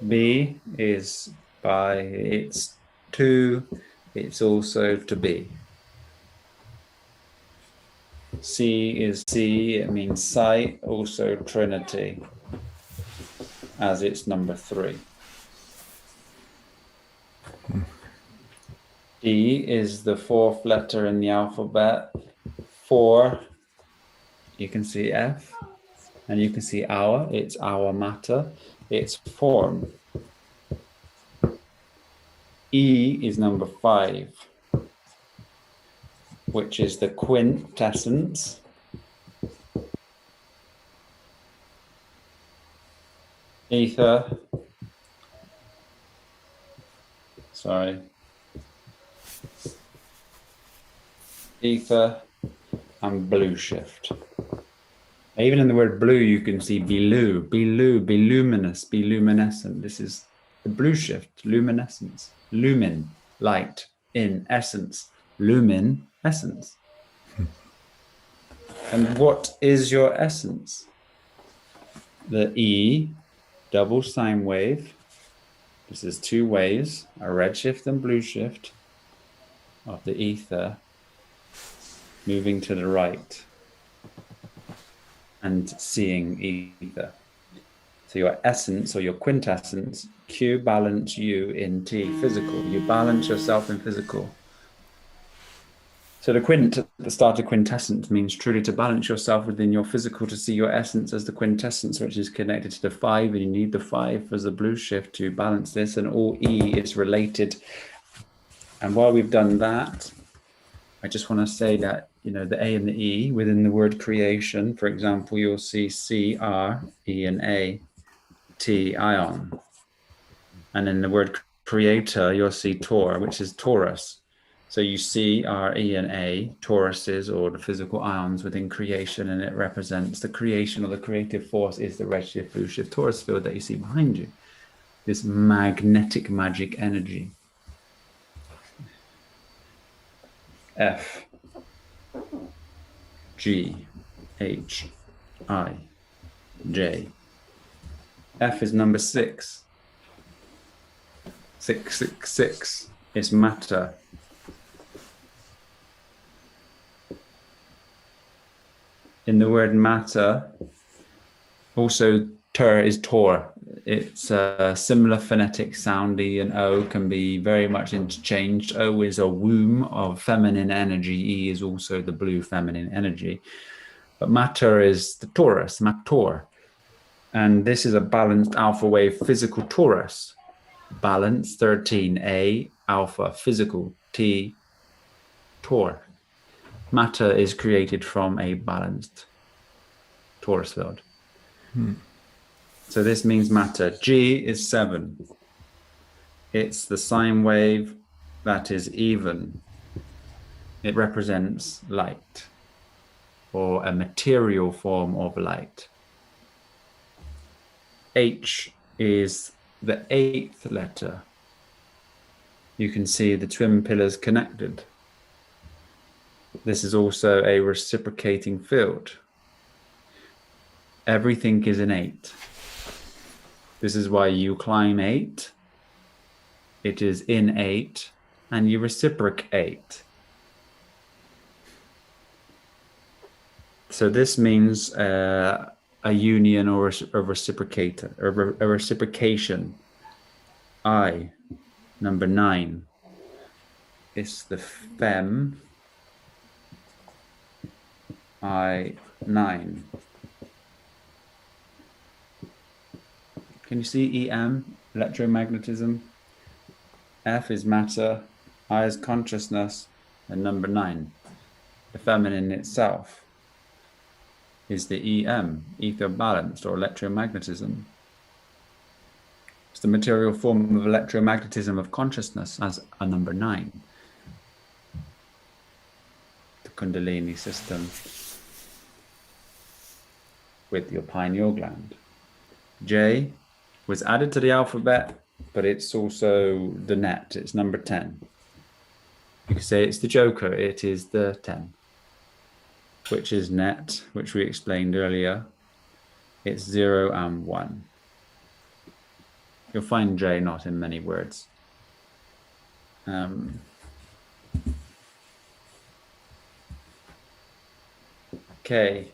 Speaker 2: B is by its 2, it's also to be. C is C, it means sight, also trinity, as it's number 3. D is the 4th letter in the alphabet. 4, you can see F, and you can see our, it's our matter, it's form. E is number 5, which is the quintessence. Ether, ether and blue shift. Even in the word blue, you can see be luminous, be luminescent. This is the blue shift, luminescence, lumin, light, in essence, lumin, essence. And what is your essence? The E, double sine wave. This is 2 waves, a red shift and blue shift of the ether moving to the right and seeing ether. So your essence or your quintessence, Q balance you in T, physical. You balance yourself in physical. So the quint at the start of quintessence means truly to balance yourself within your physical, to see your essence as the quintessence, which is connected to the 5, and you need the 5 as a blue shift to balance this, and all E is related. And while we've done that, I just want to say that, the A and the E within the word creation, for example, you'll see C, R, E, and A, T, ion. And in the word creator, you'll see Tor, which is Taurus. So you see R, E, and A, Tauruses, or the physical ions within creation, and it represents the creation or the creative force is the redshift, blue shift, Taurus field that you see behind you. This magnetic magic energy. F, G, H, I, J, F is number 6. 666 is matter. In the word matter, also ter is tor. It's a similar phonetic sound. E and O can be very much interchanged. O is a womb of feminine energy. E is also the blue feminine energy. But matter is the torus, mator. And this is a balanced alpha wave physical torus. Balance 13, A, alpha, physical, T, tor. Matter is created from a balanced torus field. So this means matter. G is 7. It's the sine wave that is even. It represents light, or a material form of light. H is the 8th letter. You can see the twin pillars connected. This is also a reciprocating field. Everything is an 8. This is why you climb 8. It is in 8, and you reciprocate. So this means a union or a reciprocator, or a reciprocation. I, number 9, is the fem. I, 9. Can you see EM, electromagnetism? F is matter, I is consciousness, and number 9, the feminine itself, is the EM, ether balanced, or electromagnetism. It's the material form of electromagnetism of consciousness as a number 9. The Kundalini system with your pineal gland. J was added to the alphabet, but it's also the net. It's number 10. You could say it's the joker. It is the 10, which is net, which we explained earlier. It's 0 and 1. You'll find J not in many words. K,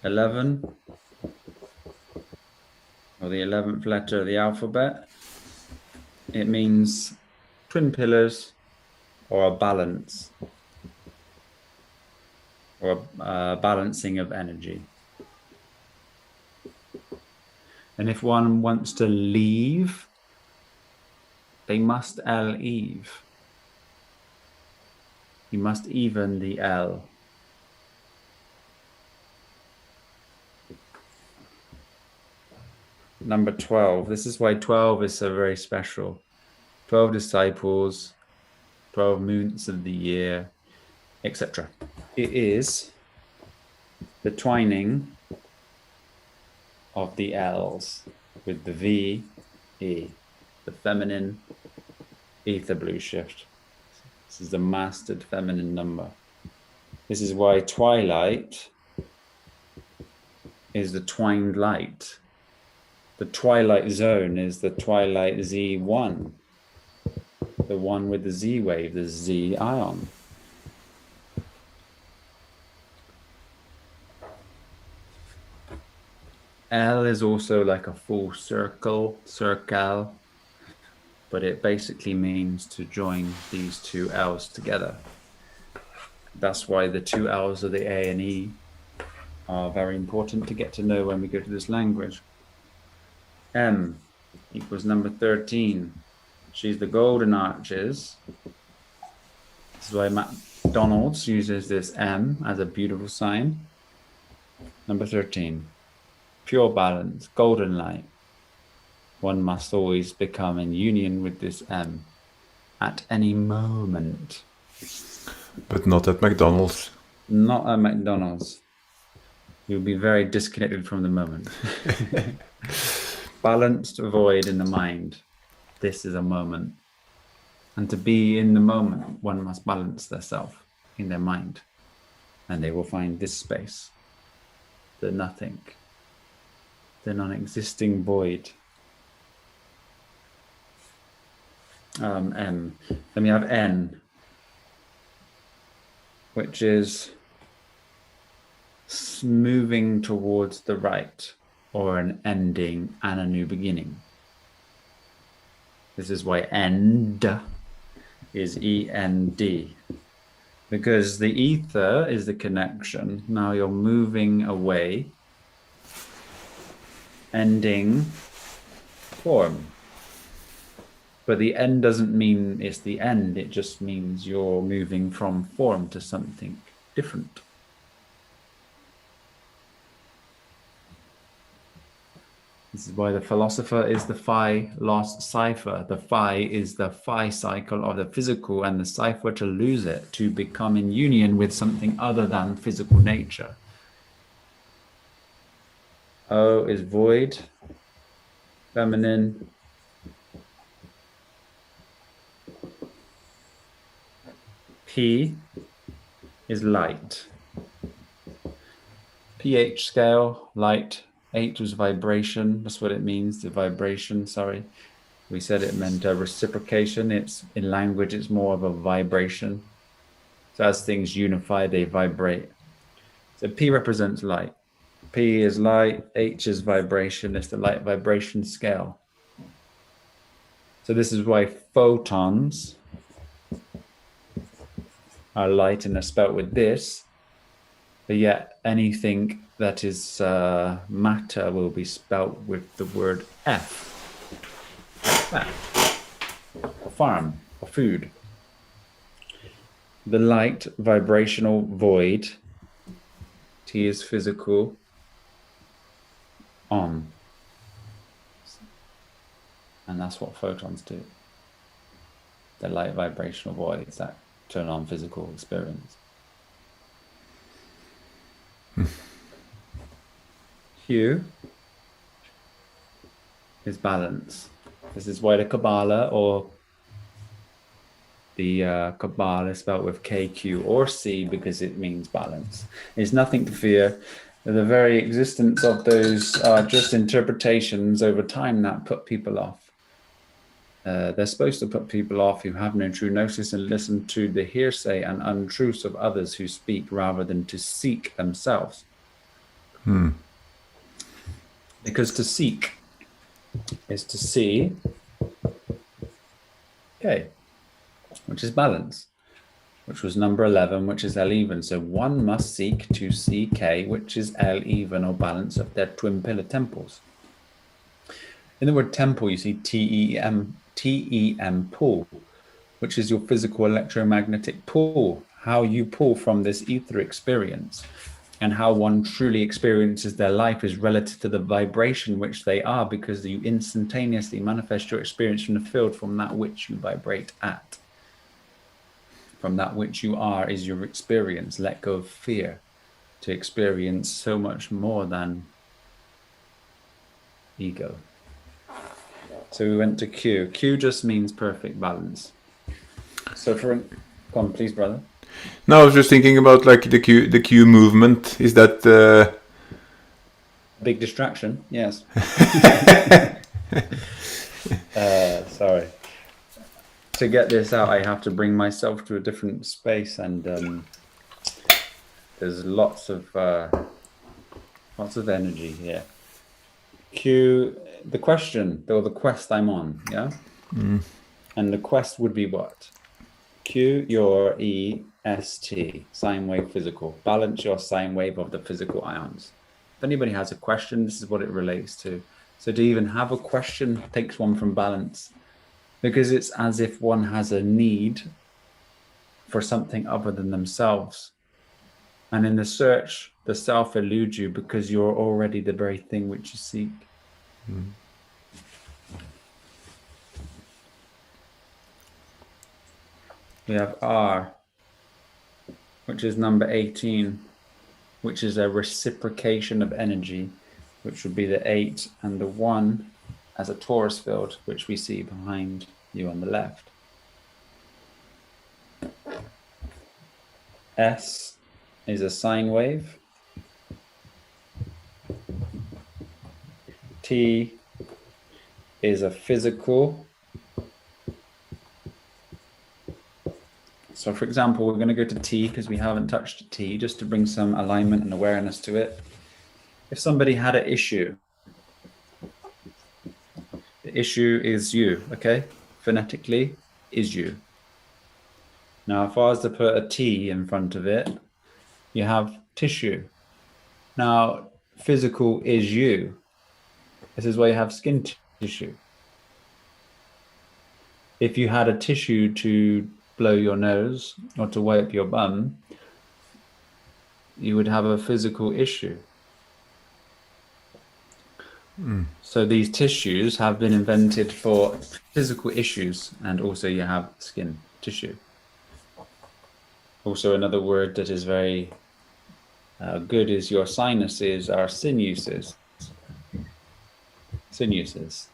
Speaker 2: 11, or the 11th letter of the alphabet. It means twin pillars, or a balance, or a balancing of energy. And if one wants to leave, they must leave. You must even the L. Number 12. This is why 12 is so very special. 12 disciples, 12 moons of the year, etc. It is the twining of the L's with the V, E, the feminine ether blue shift. This is the mastered feminine number. This is why twilight is the twined light. The twilight zone is the twilight Z1, the one with the Z wave, the Z ion. L is also like a full circle, but it basically means to join these two L's together. That's why the two L's of the A and E are very important to get to know when we go to this language. M equals number 13. She's the golden arches. This is why McDonald's uses this M as a beautiful sign. Number 13. Pure balance, golden light. One must always become in union with this M at any moment.
Speaker 1: But not at McDonald's.
Speaker 2: Not at McDonald's. You'll be very disconnected from the moment. Balanced void in the mind. This is a moment. And to be in the moment, one must balance their self in their mind. And they will find this space, the nothing. the non-existing void. M. Then we have N, which is moving towards the right, or an ending and a new beginning. This is why end is E-N-D, because the ether is the connection. Now you're moving away, ending form. But the end doesn't mean it's the end, it just means you're moving from form to something different. This is why the philosopher is the phi lost cipher. The phi is the phi cycle of the physical, and the cipher to lose it, to become in union with something other than physical nature. O is void, feminine. P is light. pH scale, light. H was vibration. That's what it means, the vibration, sorry. We said it meant a reciprocation. It's in language, it's more of a vibration. So as things unify, they vibrate. So P represents light. P is light, H is vibration. It's the light vibration scale. So this is why photons are light and are spelt with this, but yet anything that is matter will be spelt with the word F. Farm or food. The light vibrational void, T is physical, on. And that's what photons do. The light vibrational voids that turn on physical experience. Q is balance. This is why the Kabbalah, or the Kabbalah is spelled with K, Q, or C, because it means balance. There's nothing to fear. The very existence of those are just interpretations over time that put people off. They're supposed to put people off who have no true gnosis and listen to the hearsay and untruths of others who speak, rather than to seek themselves. Because to seek is to see, okay, which is balance, which was number 11, which is L even. So one must seek to see K, which is L even, or balance of their twin pillar temples. In the word temple, you see T-E-M pull, which is your physical electromagnetic pull, how you pull from this ether experience. And how one truly experiences their life is relative to the vibration which they are, because you instantaneously manifest your experience from the field from that which you vibrate at. From that which you are is your experience. Let go of fear to experience so much more than ego. So we went to Q. Q just means perfect balance. So go on, please, brother.
Speaker 1: No, I was just thinking about like the Q movement. Is that
Speaker 2: big distraction? Yes. Sorry. To get this out, I have to bring myself to a different space, and there's lots of energy here. Q, the question, or the quest I'm on, yeah? And the quest would be what? Q your E-S-T, sine wave physical. Balance your sine wave of the physical ions. If anybody has a question, this is what it relates to. So to even have a question takes one from balance, because it's as if one has a need for something other than themselves. And in the search, the self eludes you because you're already the very thing which you seek. We have R, which is number 18, which is a reciprocation of energy, which would be the 8 and the 1 as a torus field, which we see behind you on the left. S is a sine wave. T is a physical. So for example, we're going to go to T because we haven't touched T, just to bring some alignment and awareness to it. If somebody had an issue, the issue is you, okay? Phonetically, is you. Now, if I was to put a T in front of it, you have tissue. Now, physical is you. This is why you have skin tissue. If you had a tissue to blow your nose or to wipe your bum, you would have a physical issue. So these tissues have been invented for physical issues, and also you have skin tissue. Also, another word that is very good is your sinuses are sinuses. Sinuses.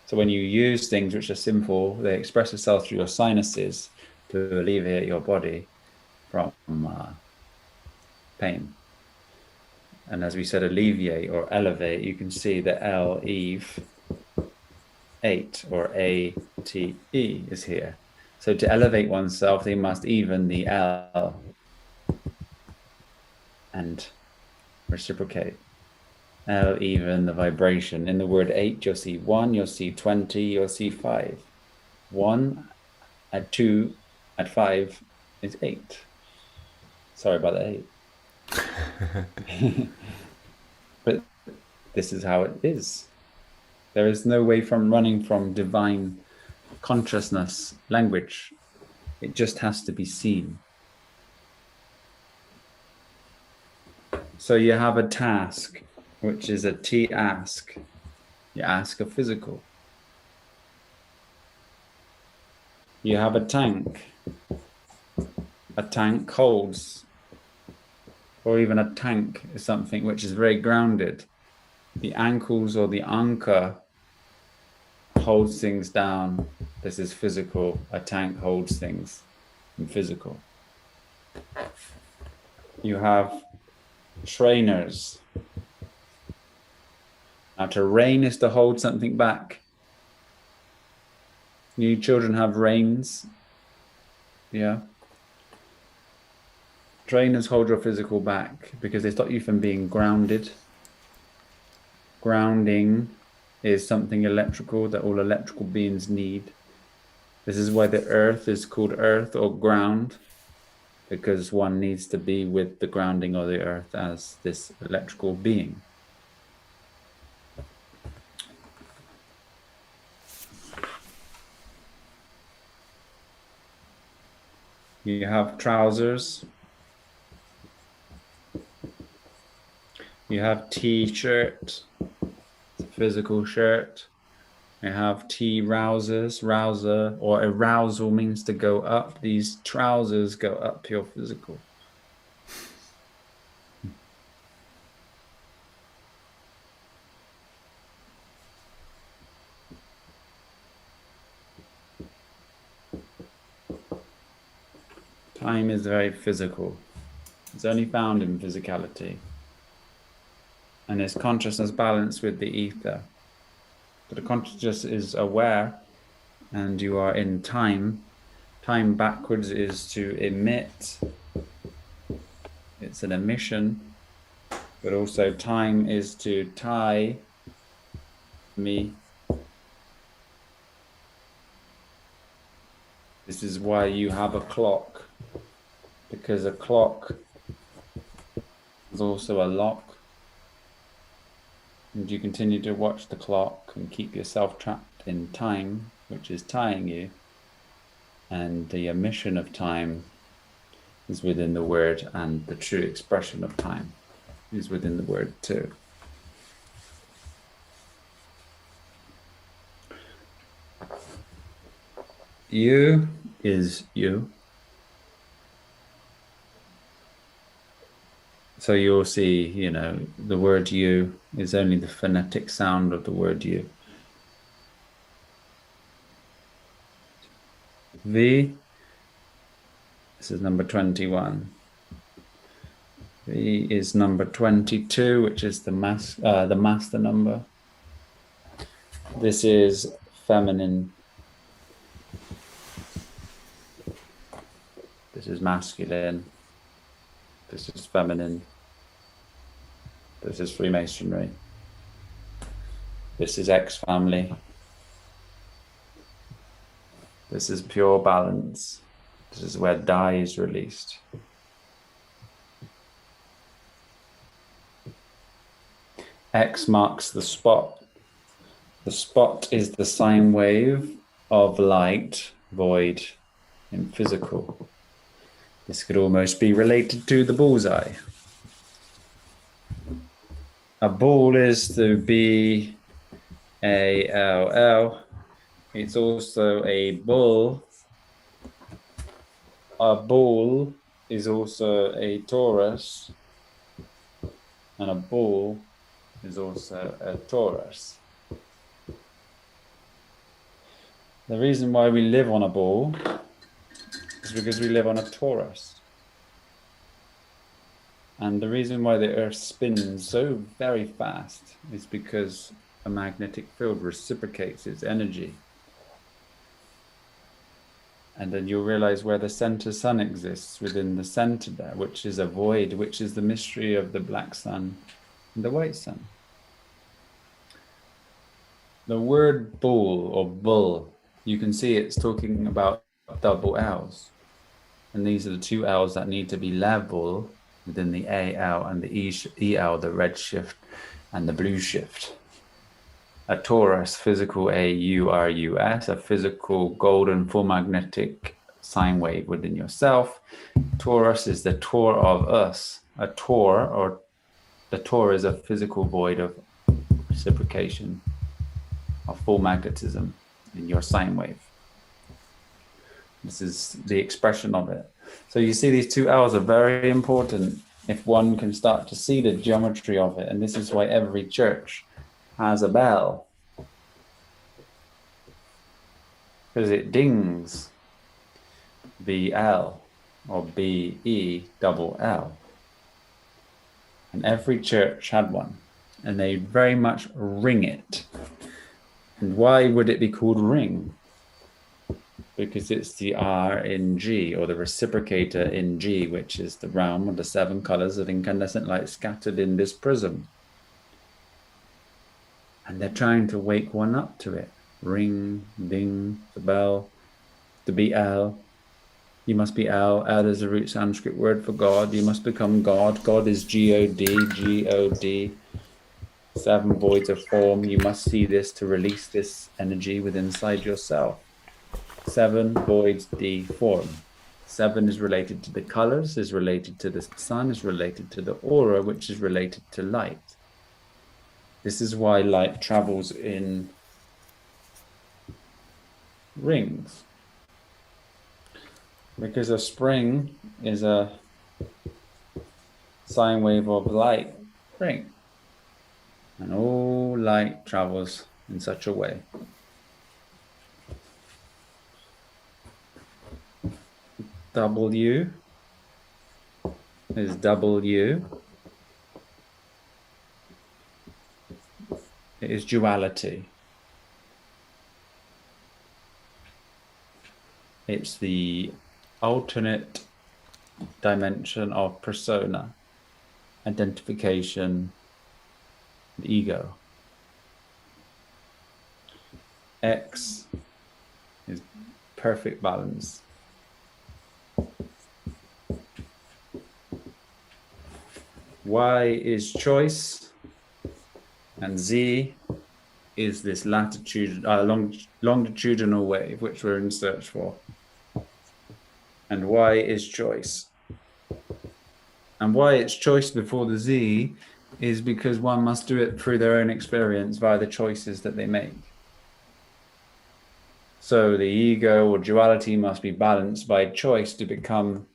Speaker 2: So when you use things which are simple, they express themselves through your sinuses to alleviate your body from pain. And as we said, alleviate or elevate, you can see the L, eve, 8 or A-T-E is here. So to elevate oneself, they must even the L and reciprocate. L even the vibration. In the word 8, you'll see 1, you'll see 20, you'll see 5. 1 at 2 at 5 is 8. Sorry about the 8. But this is how it is. There is no way from running from divine consciousness language. It just has to be seen. So you have a task, which is a T-ask. You ask a physical. You have a tank. A tank holds, or even a tank is something which is very grounded. The ankles or the anchor holds things down. This is physical. A tank holds things in physical. You have trainers. Now to rein is to hold something back. You children have reins. Yeah. Trainers hold your physical back because they stop you from being grounded. Grounding is something electrical that all electrical beings need. This is why the earth is called earth or ground, because one needs to be with the grounding of the earth as this electrical being. You have trousers. You have T-shirt, physical shirt. You have T-rousers, rouser, or arousal means to go up. These trousers go up your physical. Time is very physical. It's only found in physicality. And it's consciousness balanced with the ether. But the consciousness is aware, and you are in time. Time backwards is to emit. It's an emission. But also time is to tie me. This is why you have a clock, because a clock is also a lock. And you continue to watch the clock and keep yourself trapped in time, which is tying you. And the emission of time is within the word, and the true expression of time is within the word too. You is you. So you'll see, you know, the word you is only the phonetic sound of the word you. V, this is number 21. V is number 22, which is the master number. This is feminine. This is masculine. This is feminine. This is Freemasonry. This is X family. This is pure balance. This is where Di is released. X marks the spot. The spot is the sine wave of light, void, in physical. This could almost be related to the bullseye. A ball is the B-a-l-l. It's also a bull. A bull is also a Taurus. And a bull is also a Taurus. The reason why we live on a bull is because we live on a Taurus. And the reason why the Earth spins so very fast is because a magnetic field reciprocates its energy. And then you'll realize where the center sun exists within the center there, which is a void, which is the mystery of the black sun and the white sun. The word bull or bull, you can see it's talking about double L's. And these are the two L's that need to be level within the AL and the EL, the red shift and the blue shift. A Taurus, physical AURUS, a physical golden full magnetic sine wave within yourself. Taurus is the Tor of us. A Tor, or the Tor is a physical void of reciprocation, of full magnetism in your sine wave. This is the expression of it. So you see these two L's are very important if one can start to see the geometry of it. And this is why every church has a bell. Because it dings BL or BE-double-L. And every church had one. And they very much ring it. And why would it be called ring? Because it's the R in G, or the reciprocator in G, which is the realm of the 7 colors of incandescent light scattered in this prism. And they're trying to wake one up to it. Ring, ding, the bell, to be L. You must be L. L is the root Sanskrit word for God. You must become God. God is G-O-D, G-O-D. 7 voids of form. You must see this to release this energy within inside yourself. 7 voids, D, form. 7 is related to the colors, is related to the sun, is related to the aura, which is related to light. This is why light travels in rings. Because a spring is a sine wave of light ring. And all light travels in such a way. W is W. It is duality. It's the alternate dimension of persona, identification, and ego. X is perfect balance. Y is choice, and Z is this longitudinal wave which we're in search for. And Y is choice. And why it's choice before the Z is because one must do it through their own experience via the choices that they make. So the ego or duality must be balanced by choice to become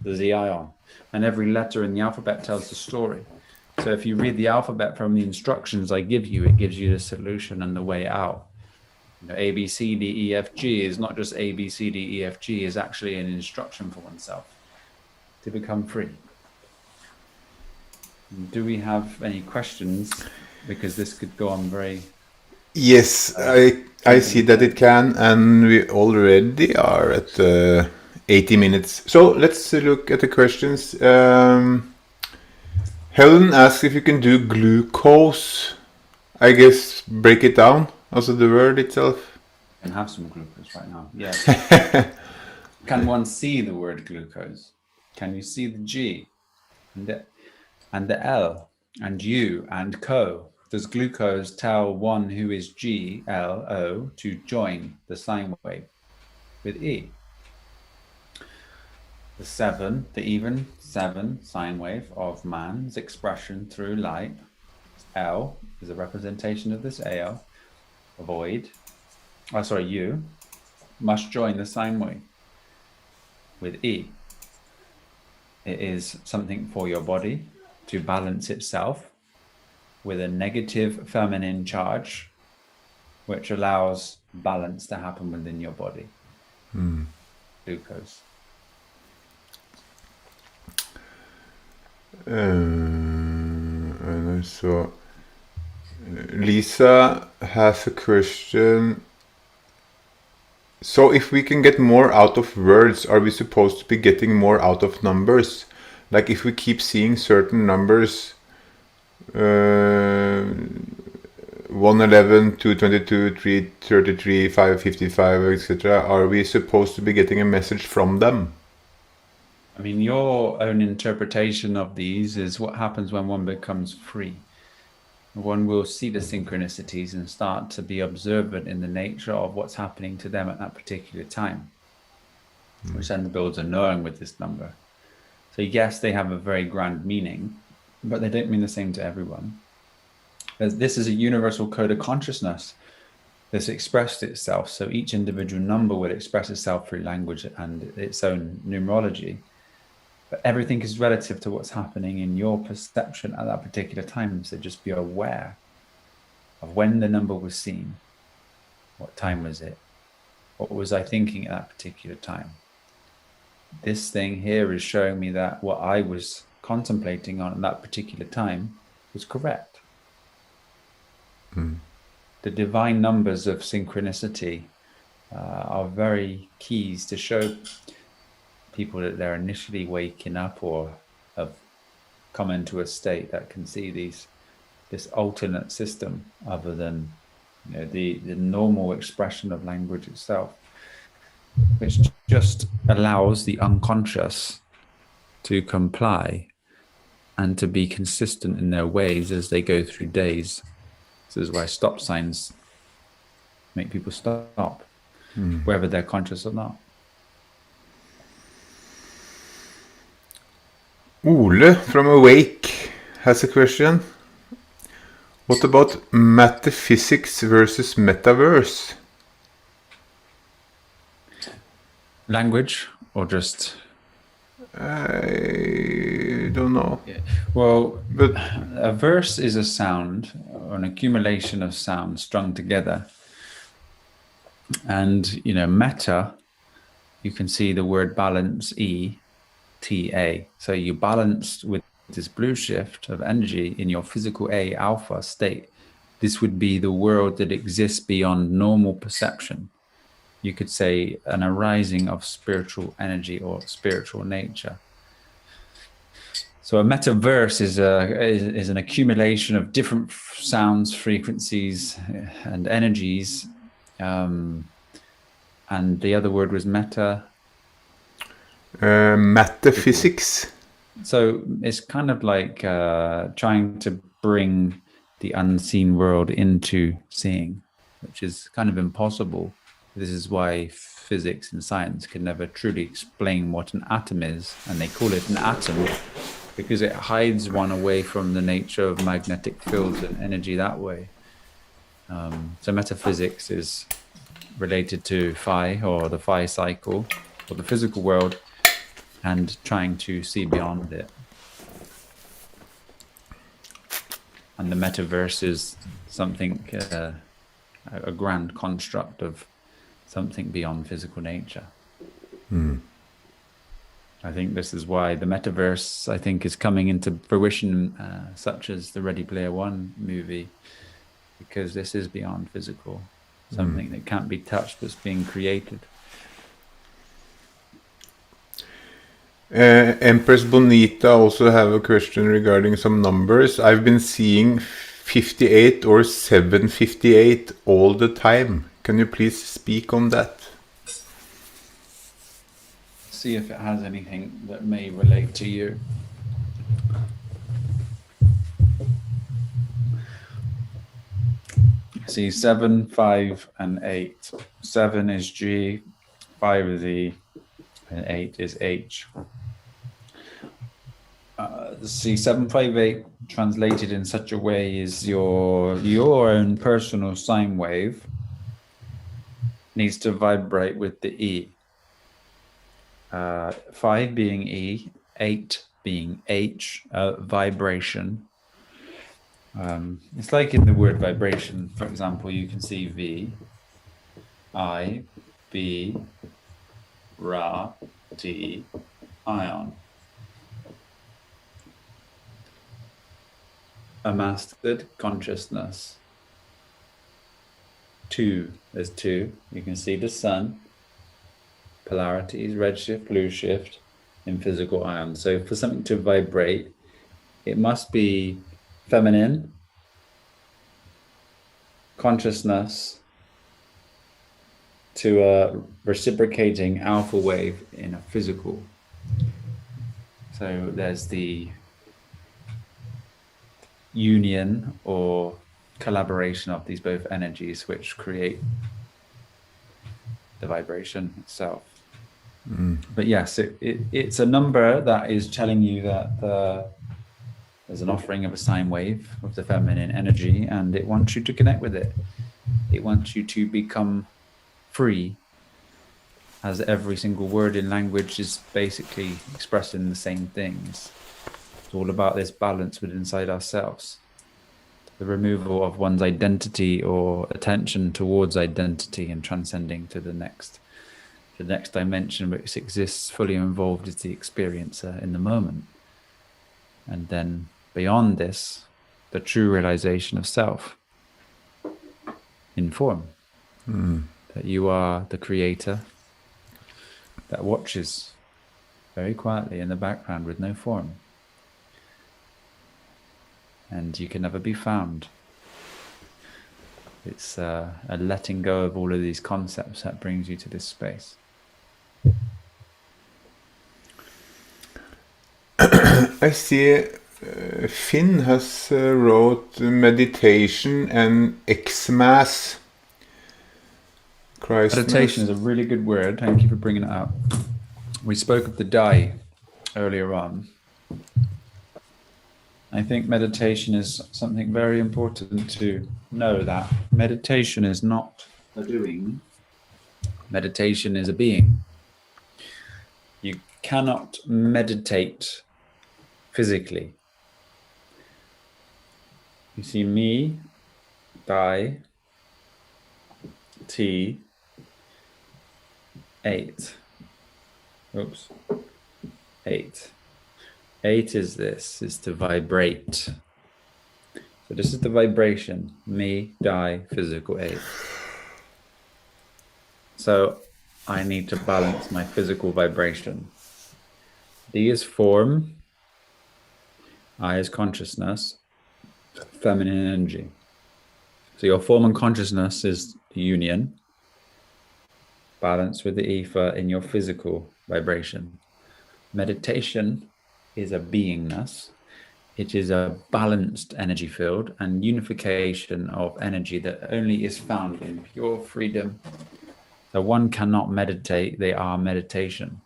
Speaker 2: the Z ion. And every letter in the alphabet tells the story. So if you read the alphabet from the instructions I give you, it gives you the solution and the way out. You know, A, B, C, D, E, F, G is not just A, B, C, D, E, F, G, is actually an instruction for oneself to become free. Do we have any questions? Because this could go on very
Speaker 1: Yes, I see that it can, and we already are at 80 minutes. So let's look at the questions. Helen asks if you can do glucose. I guess break it down, also the word itself.
Speaker 2: I can have some glucose right now. Yes. Can one see the word glucose? Can you see the G and the L and U and co? Does glucose tell one who is G, L, O to join the sine wave with E? The 7, the even 7 sine wave of man's expression through light, L, is a representation of this AL, U, must join the sine wave with E. It is something for your body to balance itself with a negative feminine charge, which allows balance to happen within your body. Glucose.
Speaker 1: And so Lisa has a question. So if we can get more out of words, are we supposed to be getting more out of numbers? Like if we keep seeing certain numbers, 111, 222, 333, 555, etc., are we supposed to be getting a message from them?
Speaker 2: I mean, your own interpretation of these is what happens when one becomes free. One will see the synchronicities and start to be observant in the nature of what's happening to them at that particular time, which then builds a knowing with this number. So yes, they have a very grand meaning, but they don't mean the same to everyone. This is a universal code of consciousness that's expressed itself. So each individual number will express itself through language and its own numerology. But everything is relative to what's happening in your perception at that particular time. So just be aware of when the number was seen. What time was it? What was I thinking at that particular time? This thing here is showing me that what I was contemplating on at that particular time was correct. The divine numbers of synchronicity are very keys to show people that they're initially waking up or have come into a state that can see this alternate system other than the normal expression of language itself, which just allows the unconscious to comply and to be consistent in their ways as they go through days. This is why stop signs make people stop, whether they're conscious or not.
Speaker 1: Ole from Awake has a question. What about metaphysics versus metaverse?
Speaker 2: Language or just...
Speaker 1: I don't know.
Speaker 2: Yeah. Well,
Speaker 1: But
Speaker 2: a verse is a sound or an accumulation of sounds strung together. And, meta, you can see the word balance, E-T-A. So you balanced with this blue shift of energy in your physical A alpha state. This would be the world that exists beyond normal perception. You could say an arising of spiritual energy or spiritual nature. So a metaverse is an accumulation of different sounds, frequencies, and energies. And the other word was meta.
Speaker 1: metaphysics.
Speaker 2: So it's kind of like trying to bring the unseen world into seeing, which is kind of impossible. This is why physics and science can never truly explain what an atom is, and they call it an atom because it hides one away from the nature of magnetic fields and energy that way. So metaphysics is related to phi, or the phi cycle, or the physical world, and trying to see beyond it. And the metaverse is something, a grand construct of something beyond physical nature. I think this is why the metaverse, I think, is coming into fruition, such as the Ready Player One movie, because this is beyond physical, something that can't be touched that's being created.
Speaker 1: Empress Bonita also have a question regarding some numbers. I've been seeing 58 or 758 all the time. Can you please speak on that?
Speaker 2: See if it has anything that may relate to you. See, 7, 5, and 8. 7 is G, 5 is E, and 8 is H. See, 758 translated in such a way is your own personal sine wave needs to vibrate with the E. 5 being E, 8 being H, vibration. It's like in the word vibration, for example, you can see V, I, B, Ra, T, ion. A mastered consciousness. 2, there's 2. You can see the sun, polarities, redshift, blue shift in physical ions. So for something to vibrate, it must be feminine, consciousness to a reciprocating alpha wave in a physical. So there's the union or collaboration of these both energies which create the vibration itself. But yes, it's a number that is telling you that there's an offering of a sine wave of the feminine energy, and it wants you to connect with it. It wants you to become free, as every single word in language is basically expressing the same things. It's all about this balance within inside ourselves. The removal of one's identity or attention towards identity and transcending to the next dimension which exists fully involved is the experiencer in the moment. And then beyond this, the true realization of self in form. That you are the creator that watches very quietly in the background with no form. And you can never be found. It's a letting go of all of these concepts that brings you to this space.
Speaker 1: I see Finn has wrote meditation and Xmas.
Speaker 2: Meditation is a really good word. Thank you for bringing it up. We spoke of the die earlier on. I think meditation is something very important to know, that meditation is not a doing. Meditation is a being. You cannot meditate physically. You see me, die, T, 8. Oops. 8. 8 is this, is to vibrate. So this is the vibration, me, die, physical 8. So I need to balance my physical vibration. D is form, I is consciousness, feminine energy. So your form and consciousness is the union, balance with the ether in your physical vibration. Meditation is a beingness. It is a balanced energy field and unification of energy that only is found in pure freedom. So one cannot meditate, they are meditation.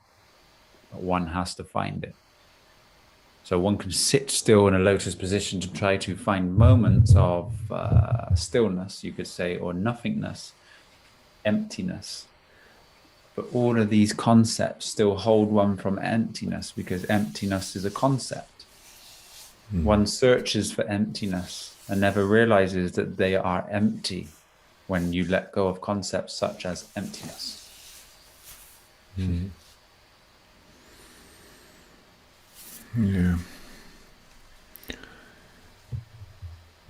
Speaker 2: But one has to find it. So one can sit still in a lotus position to try to find moments of stillness, you could say, or nothingness, emptiness. But all of these concepts still hold one from emptiness, because emptiness is a concept. One searches for emptiness and never realizes that they are empty when you let go of concepts such as emptiness.
Speaker 1: Yeah.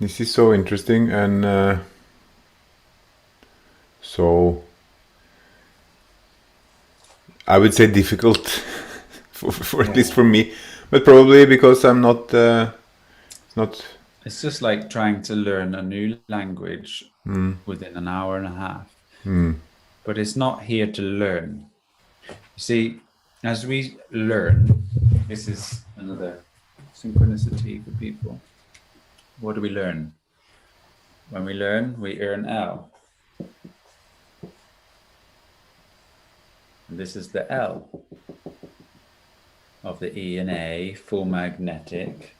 Speaker 1: This is so interesting and so I would say difficult for at least for me, but probably because I'm not.
Speaker 2: It's just like trying to learn a new language within an hour and a half. But it's not here to learn. You see, as we learn, this is another synchronicity for people. What do we learn? When we learn, we earn L. And this is the L of the E and A, full magnetic,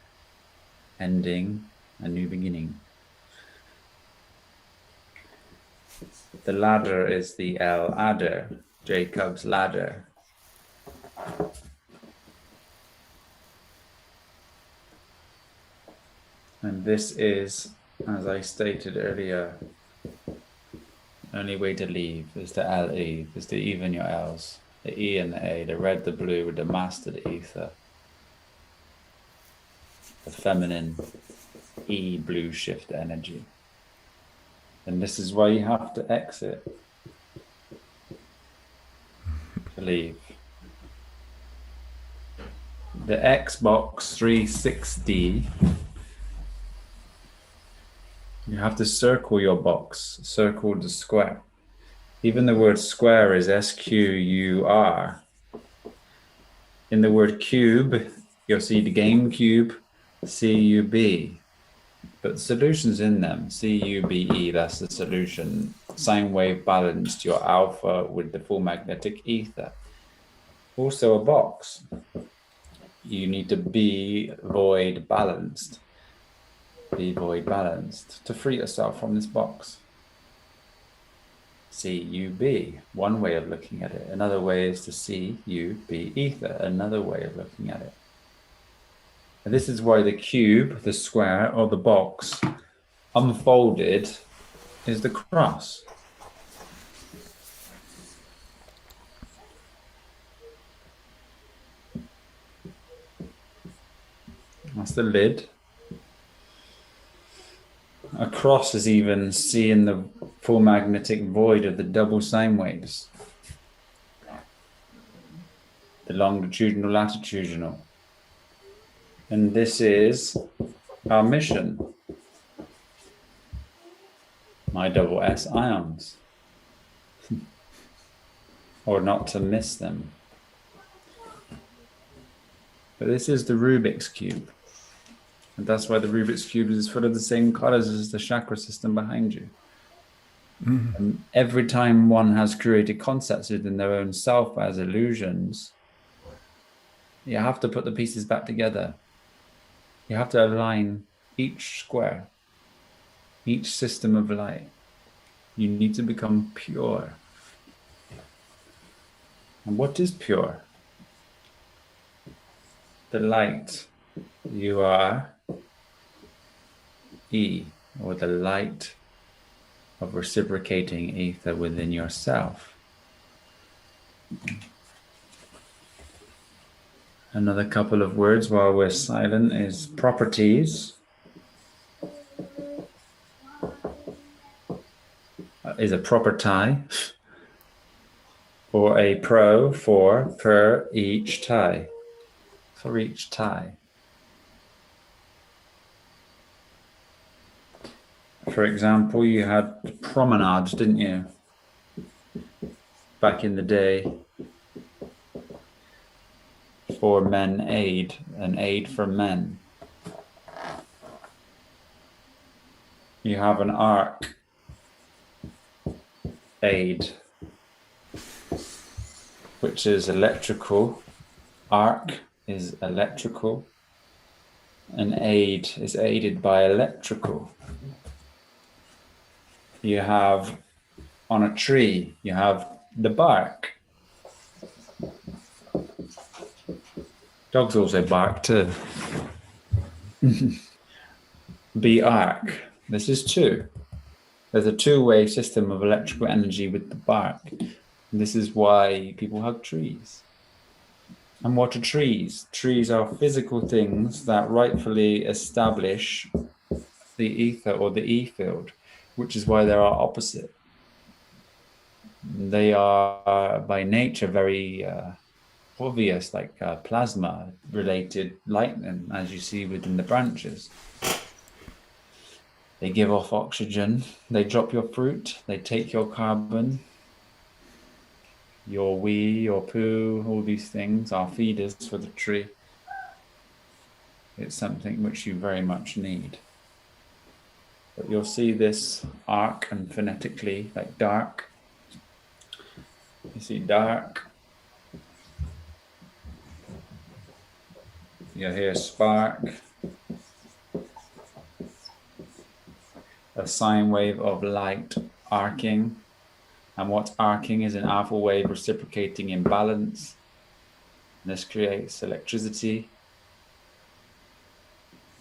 Speaker 2: ending, a new beginning. The ladder is the L adder, Jacob's ladder. And this is, as I stated earlier, only way to leave is the LE, is to even your L's. The E and the A, the red, the blue, with the mastered ether. The feminine E blue shift energy. And this is why you have to exit. To leave. The Xbox 360, you have to circle your box, circle the square. Even the word square is S-Q-U-R. In the word cube, you'll see the GameCube, C-U-B. But the solution's in them, C-U-B-E, that's the solution. Sine wave balanced your alpha with the full magnetic ether. Also a box. You need to be void balanced. Be void balanced to free yourself from this box. C-U-B, one way of looking at it. Another way is to C-U-B ether, another way of looking at it. And this is why the cube, the square, or the box unfolded is the cross. That's the lid. A cross is even seeing the full magnetic void of the double sine waves. The longitudinal, latitudinal. And this is our mission. My double S ions. Or not to miss them. But this is the Rubik's Cube. And that's why the Rubik's Cube is full of the same colors as the chakra system behind you. And every time one has created concepts within their own self as illusions, you have to put the pieces back together. You have to align each square, each system of light. You need to become pure. And what is pure? The light. You are E, or the light of reciprocating ether within yourself. Another couple of words while we're silent is properties. Is a property, or a pro for per each tie. For each tie. For example, you had promenades, didn't you? Back in the day. For men aid, an aid for men. You have an arc, aid, which is electrical. Arc is electrical. An aid is aided by electrical. You have on a tree, you have the bark. Dogs also bark too. B-arc. This is two. There's a two-way system of electrical energy with the bark. And this is why people hug trees. And what are trees? Trees are physical things that rightfully establish the ether or the E field, which is why they are opposite. They are by nature very obvious, like plasma related lightning, as you see within the branches. They give off oxygen, they drop your fruit, they take your carbon, your wee, your poo, all these things are feeders for the tree. It's something which you very much need. But you'll see this arc and phonetically, like dark. You see dark. You'll hear spark. A sine wave of light arcing. And what's arcing is an alpha wave reciprocating in balance. This creates electricity.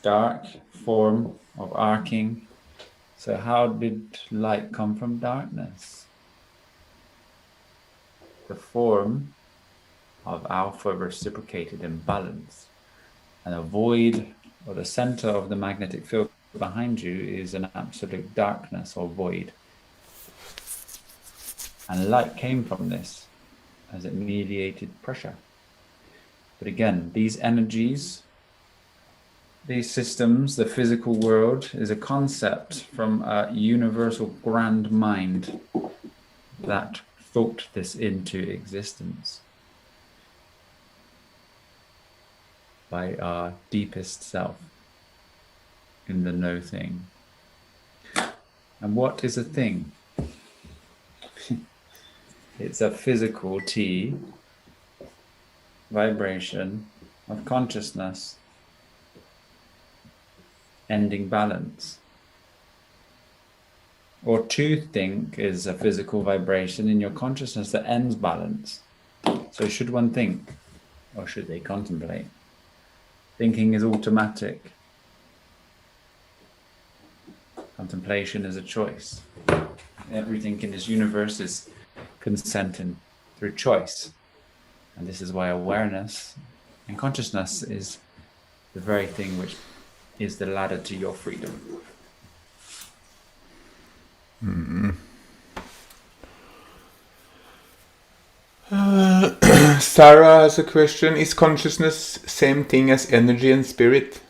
Speaker 2: Dark form of arcing. So how did light come from darkness? The form of alpha reciprocated in balance. And a void, or the center of the magnetic field behind you, is an absolute darkness or void. And light came from this as it mediated pressure. But again, these energies, these systems, the physical world is a concept from a universal grand mind that thought this into existence by our deepest self in the no thing. And what is a thing? It's a physical T vibration of consciousness ending balance. Or to think is a physical vibration in your consciousness that ends balance. So should one think, or should they contemplate? Thinking is automatic. Contemplation is a choice. Everything in this universe is consenting through choice. And this is why awareness and consciousness is the very thing which is the ladder to your freedom.
Speaker 1: Sarah has a question. Is consciousness same thing as energy and spirit?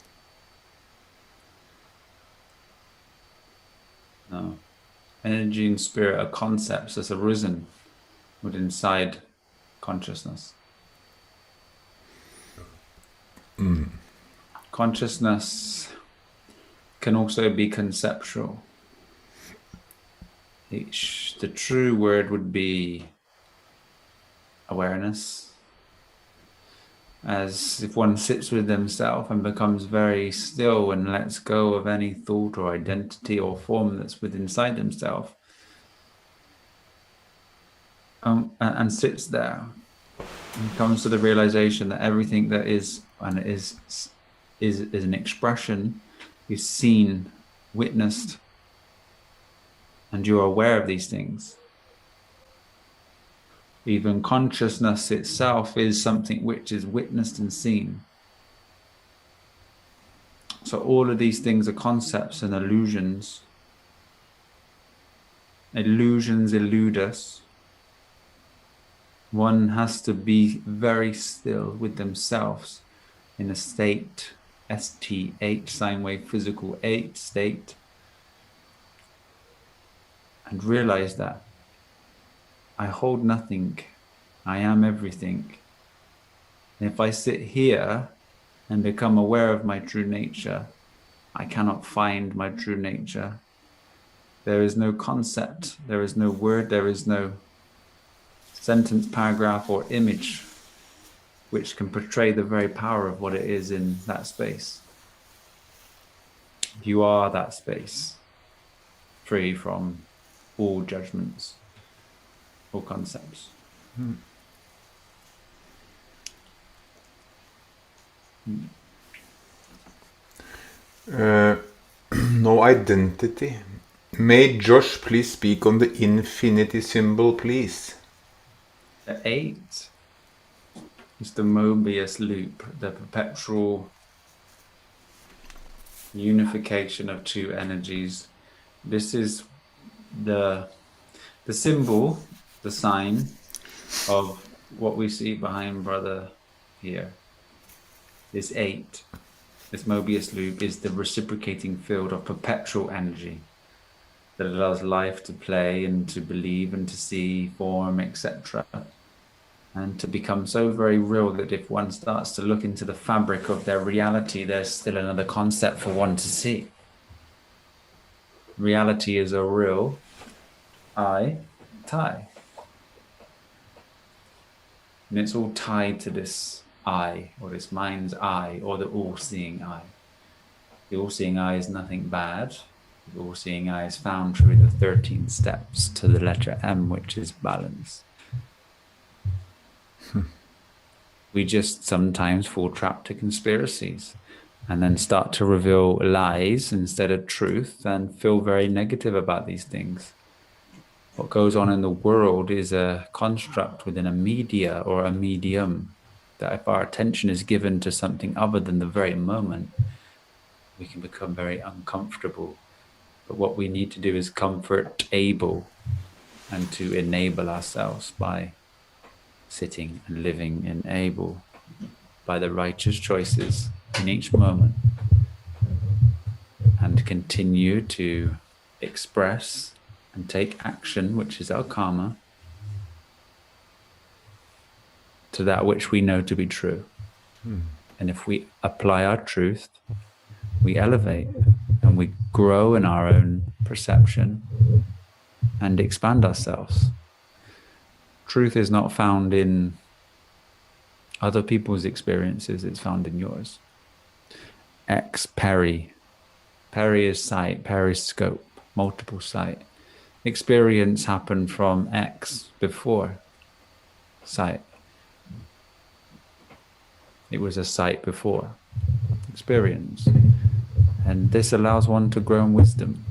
Speaker 2: No. Energy and spirit are concepts that's arisen within inside consciousness. Consciousness can also be conceptual. The true word would be awareness. As if one sits with themselves and becomes very still and lets go of any thought or identity or form that's within inside themselves, and sits there and comes to the realization that everything that is and is an expression is seen, witnessed, and you're aware of these things. Even consciousness itself is something which is witnessed and seen. So all of these things are concepts and illusions. Illusions elude us. One has to be very still with themselves in a state, ST8, sine wave physical 8 state, and realize that I hold nothing, I am everything. And if I sit here and become aware of my true nature, I cannot find my true nature. There is no concept, there is no word, there is no sentence, paragraph, or image which can portray the very power of what it is in that space. You are that space, free from all judgments, all concepts.
Speaker 1: No identity. May Josh please speak on the infinity symbol, please?
Speaker 2: The 8 is the Mobius loop, the perpetual unification of two energies. This is the symbol, the sign of what we see behind brother here. This 8, this Mobius loop, is the reciprocating field of perpetual energy that allows life to play and to believe and to see, form, etc. And to become so very real that if one starts to look into the fabric of their reality, there's still another concept for one to see. Reality is a real I tie. And it's all tied to this I, or this mind's eye, or the all-seeing eye. The all-seeing eye is nothing bad. The all-seeing eye is found through the 13 steps to the letter M, which is balance. We just sometimes fall trapped to conspiracies and then start to reveal lies instead of truth and feel very negative about these things. What goes on in the world is a construct within a media or a medium that if our attention is given to something other than the very moment, we can become very uncomfortable. But what we need to do is comfort able and to enable ourselves by sitting and living in able, by the righteous choices in each moment, and continue to express and take action, which is our karma, to that which we know to be true. And if we apply our truth, we elevate and we grow in our own perception and expand ourselves. Truth is not found in other people's experiences, it's found in yours. X, peri. Peri is sight, peri is scope, multiple sight. Experience happened from X before sight. It was a sight before experience. And this allows one to grow in wisdom.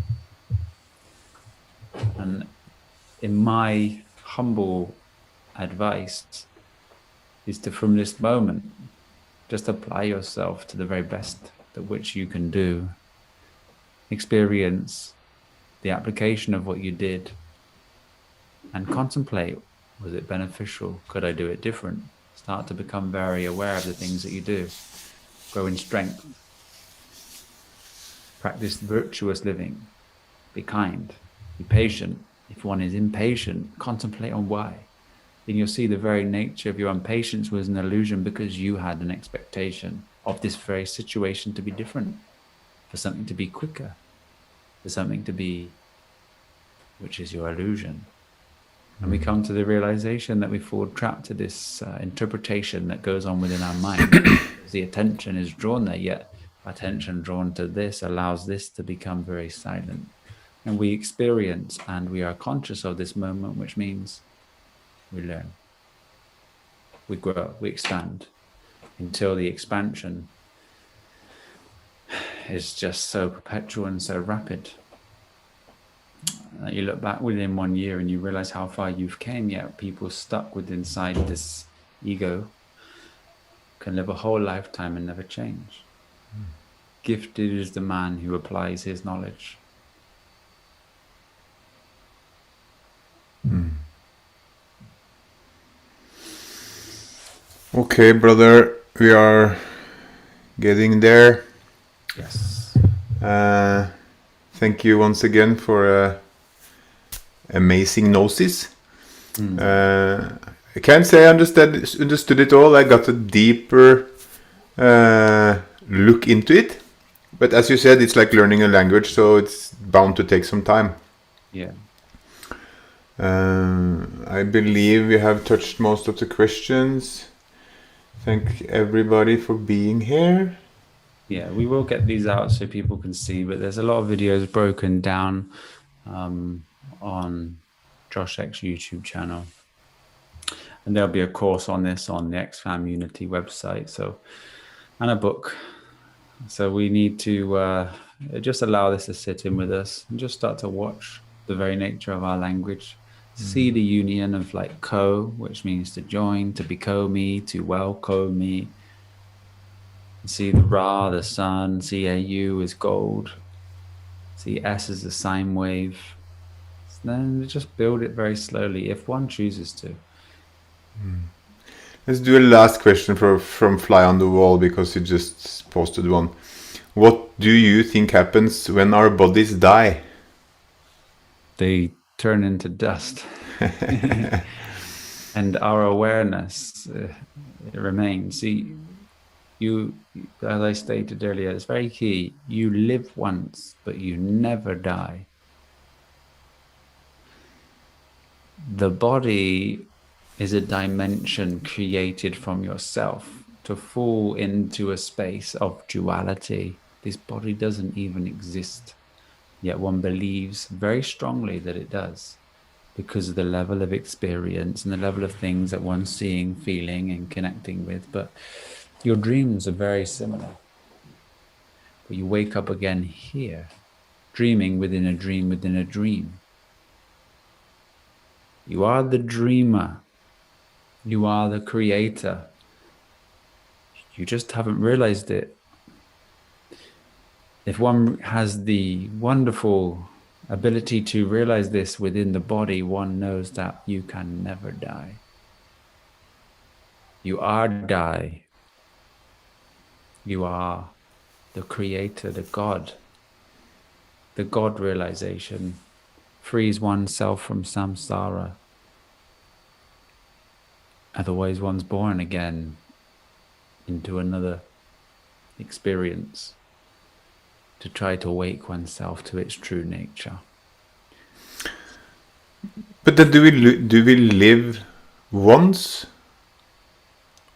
Speaker 2: And in my humble advice is to, from this moment, just apply yourself to the very best that which you can do. Experience the application of what you did and contemplate, was it beneficial? Could I do it different? Start to become very aware of the things that you do. Grow in strength. Practice virtuous living. Be kind. Be patient. If one is impatient, contemplate on why. Then you'll see the very nature of your impatience was an illusion because you had an expectation of this very situation to be different, for something to be quicker, for something to be, which is your illusion. And we come to the realization that we fall trapped to this interpretation that goes on within our mind. The attention is drawn there, yet attention drawn to this allows this to become very silent. And we experience and we are conscious of this moment, which means we learn, we grow, we expand, until the expansion is just so perpetual and so rapid that you look back within 1 year and you realize how far you've came, yet people stuck within inside this ego can live a whole lifetime and never change. Gifted is the man who applies his knowledge.
Speaker 1: Okay, brother, we are getting there.
Speaker 2: Yes.
Speaker 1: Thank you once again for amazing gnosis. I can't say I understood it all. I got a deeper look into it. But as you said, it's like learning a language, so it's bound to take some time.
Speaker 2: Yeah.
Speaker 1: I believe we have touched most of the questions. Thank everybody for being here.
Speaker 2: Yeah, we will get these out so people can see, but there's a lot of videos broken down on Josh X YouTube channel. And there'll be a course on this on the XFAM Unity website, so, and a book. So we need to just allow this to sit in with us and just start to watch the very nature of our language. See the union of like co, which means to join, to be co-me, to welcome me. See the Ra, the sun, see AU is gold, see S is the sine wave. Then just build it very slowly if one chooses to.
Speaker 1: Let's do a last question from Fly on the Wall, because you just posted one. What do you think happens when our bodies die?
Speaker 2: They turn into dust. And our awareness it remains. See, you, as I stated earlier, it's very key. You live once, but you never die. The body is a dimension created from yourself to fall into a space of duality. This body doesn't even exist, yet one believes very strongly that it does, because of the level of experience and the level of things that one's seeing, feeling, and connecting with. But your dreams are very similar. But you wake up again here, dreaming within a dream within a dream. You are the dreamer. You are the creator. You just haven't realized it. If one has the wonderful ability to realize this within the body, one knows that you can never die. You are die. You are the creator, the God. The God realization frees oneself from samsara. Otherwise, one's born again into another experience to try to wake oneself to its true nature.
Speaker 1: But then do we live once?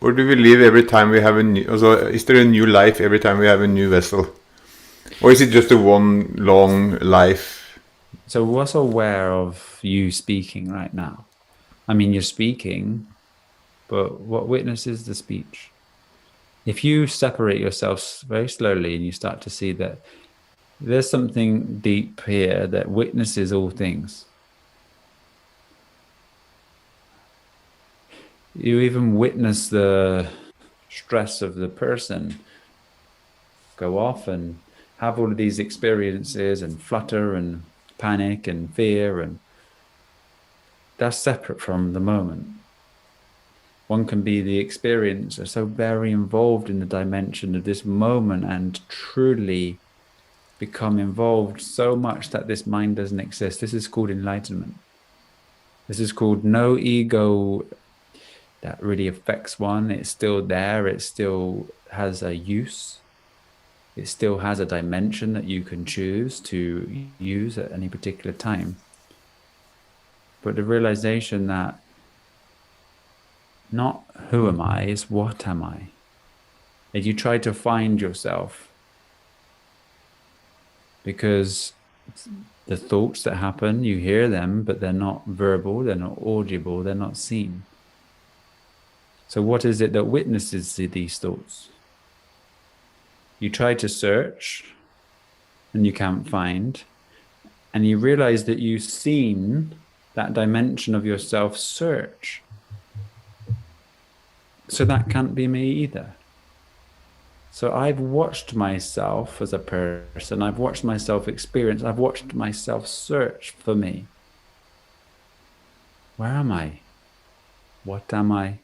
Speaker 1: Or do we live every time we have a new... Also, is there a new life every time we have a new vessel? Or is it just a one long life?
Speaker 2: So what's aware of you speaking right now? I mean, you're speaking, but what witnesses the speech? If you separate yourself very slowly and you start to see that there's something deep here that witnesses all things. You even witness the stress of the person go off and have all of these experiences and flutter and panic and fear, and that's separate from the moment. One can be the experiencer, so very involved in the dimension of this moment and truly become involved so much that this mind doesn't exist. This is called enlightenment. This is called no ego that really affects one. It's still there. It still has a use. It still has a dimension that you can choose to use at any particular time. But the realization that not who am I, is what am I? As you try to find yourself, because the thoughts that happen, you hear them, but they're not verbal, they're not audible, they're not seen. So what is it that witnesses these thoughts? You try to search and you can't find, and you realize that you've seen that dimension of yourself search. So that can't be me either. So I've watched myself as a person, I've watched myself experience, I've watched myself search for me. Where am I? What am I?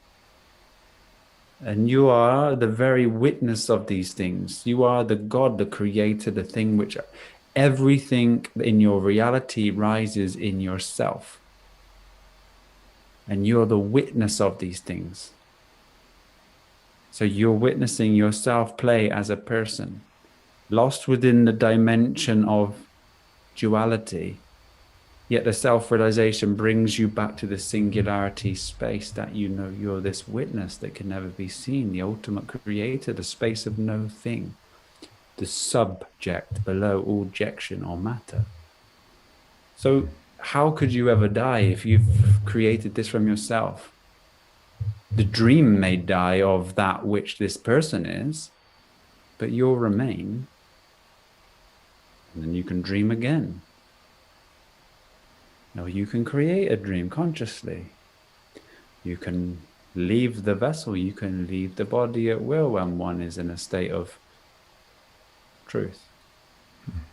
Speaker 2: And you are the very witness of these things. You are the God, the creator, the thing which everything in your reality rises in yourself. And you're the witness of these things. So you're witnessing yourself play as a person, lost within the dimension of duality. Yet the self-realization brings you back to the singularity space that you know you're this witness that can never be seen, the ultimate creator, the space of no thing, the subject below all objection or matter. So how could you ever die if you've created this from yourself? The dream may die of that which this person is, but you'll remain. And then you can dream again. Now you can create a dream consciously. You can leave the vessel. You can leave the body at will when one is in a state of truth.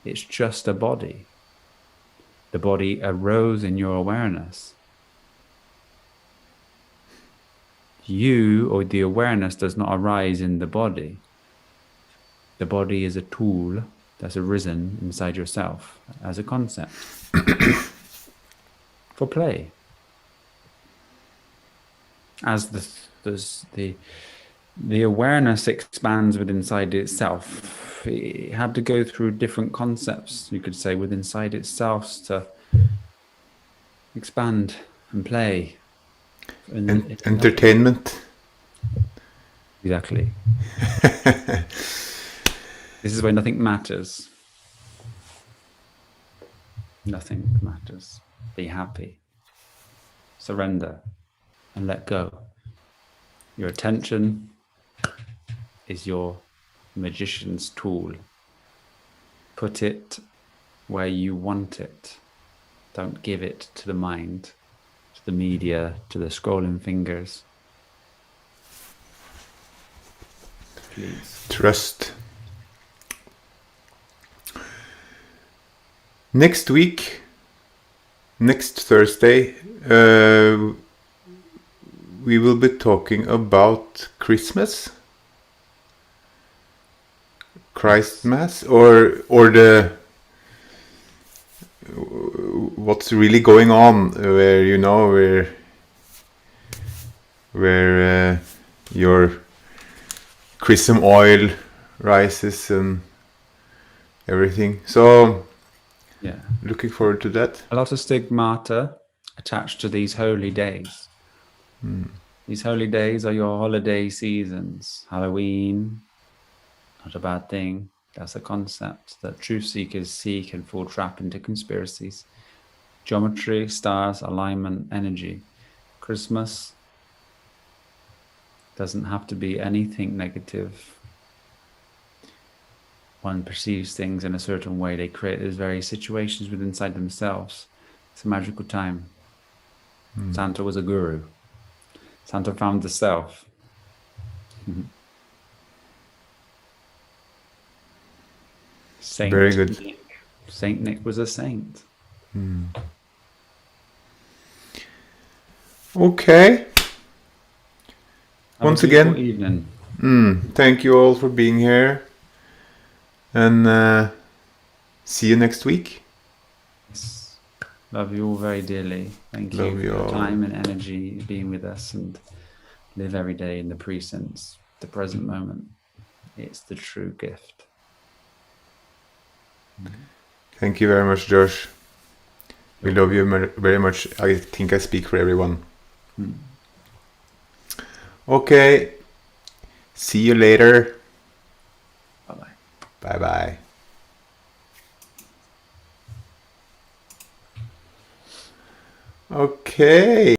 Speaker 2: It's just a body. The body arose in your awareness. You, or the awareness, does not arise in the body. The body is a tool that's arisen inside yourself as a concept for play. As the awareness expands within inside itself, it had to go through different concepts, you could say, within inside itself to expand and play.
Speaker 1: Entertainment.
Speaker 2: Exactly. This is where nothing matters. Nothing matters. Be happy. Surrender and let go. Your attention is your magician's tool. Put it where you want it. Don't give it to the mind, to the media, to the scrolling fingers. Please.
Speaker 1: Trust. Next week, next Thursday, we will be talking about Christmas, Christmas, or the what's really going on, where where your chrism oil rises and everything. So
Speaker 2: yeah,
Speaker 1: looking forward to that.
Speaker 2: A lot of stigmata attached to these holy days. These holy days are your holiday seasons. Halloween, not a bad thing. That's a concept that truth seekers seek and fall trap into conspiracies. Geometry, stars, alignment, energy. Christmas doesn't have to be anything negative. One perceives things in a certain way. They create these very situations within inside themselves. It's a magical time. Santa was a guru. Santa found the self. Saint
Speaker 1: Very good.
Speaker 2: Nick. Saint Nick was a saint.
Speaker 1: Okay.
Speaker 2: Have
Speaker 1: Once
Speaker 2: a beautiful
Speaker 1: again,
Speaker 2: evening.
Speaker 1: thank you all for being here, and see you next week.
Speaker 2: Yes. Love you all very dearly. Thank you
Speaker 1: Love
Speaker 2: for
Speaker 1: you
Speaker 2: your
Speaker 1: all.
Speaker 2: time and energy being with us, and live every day in the presence, the present moment. It's the true gift.
Speaker 1: Thank you very much, Josh. We love you very much. I think I speak for everyone. Okay. See you later.
Speaker 2: Bye-bye.
Speaker 1: Bye-bye. Okay.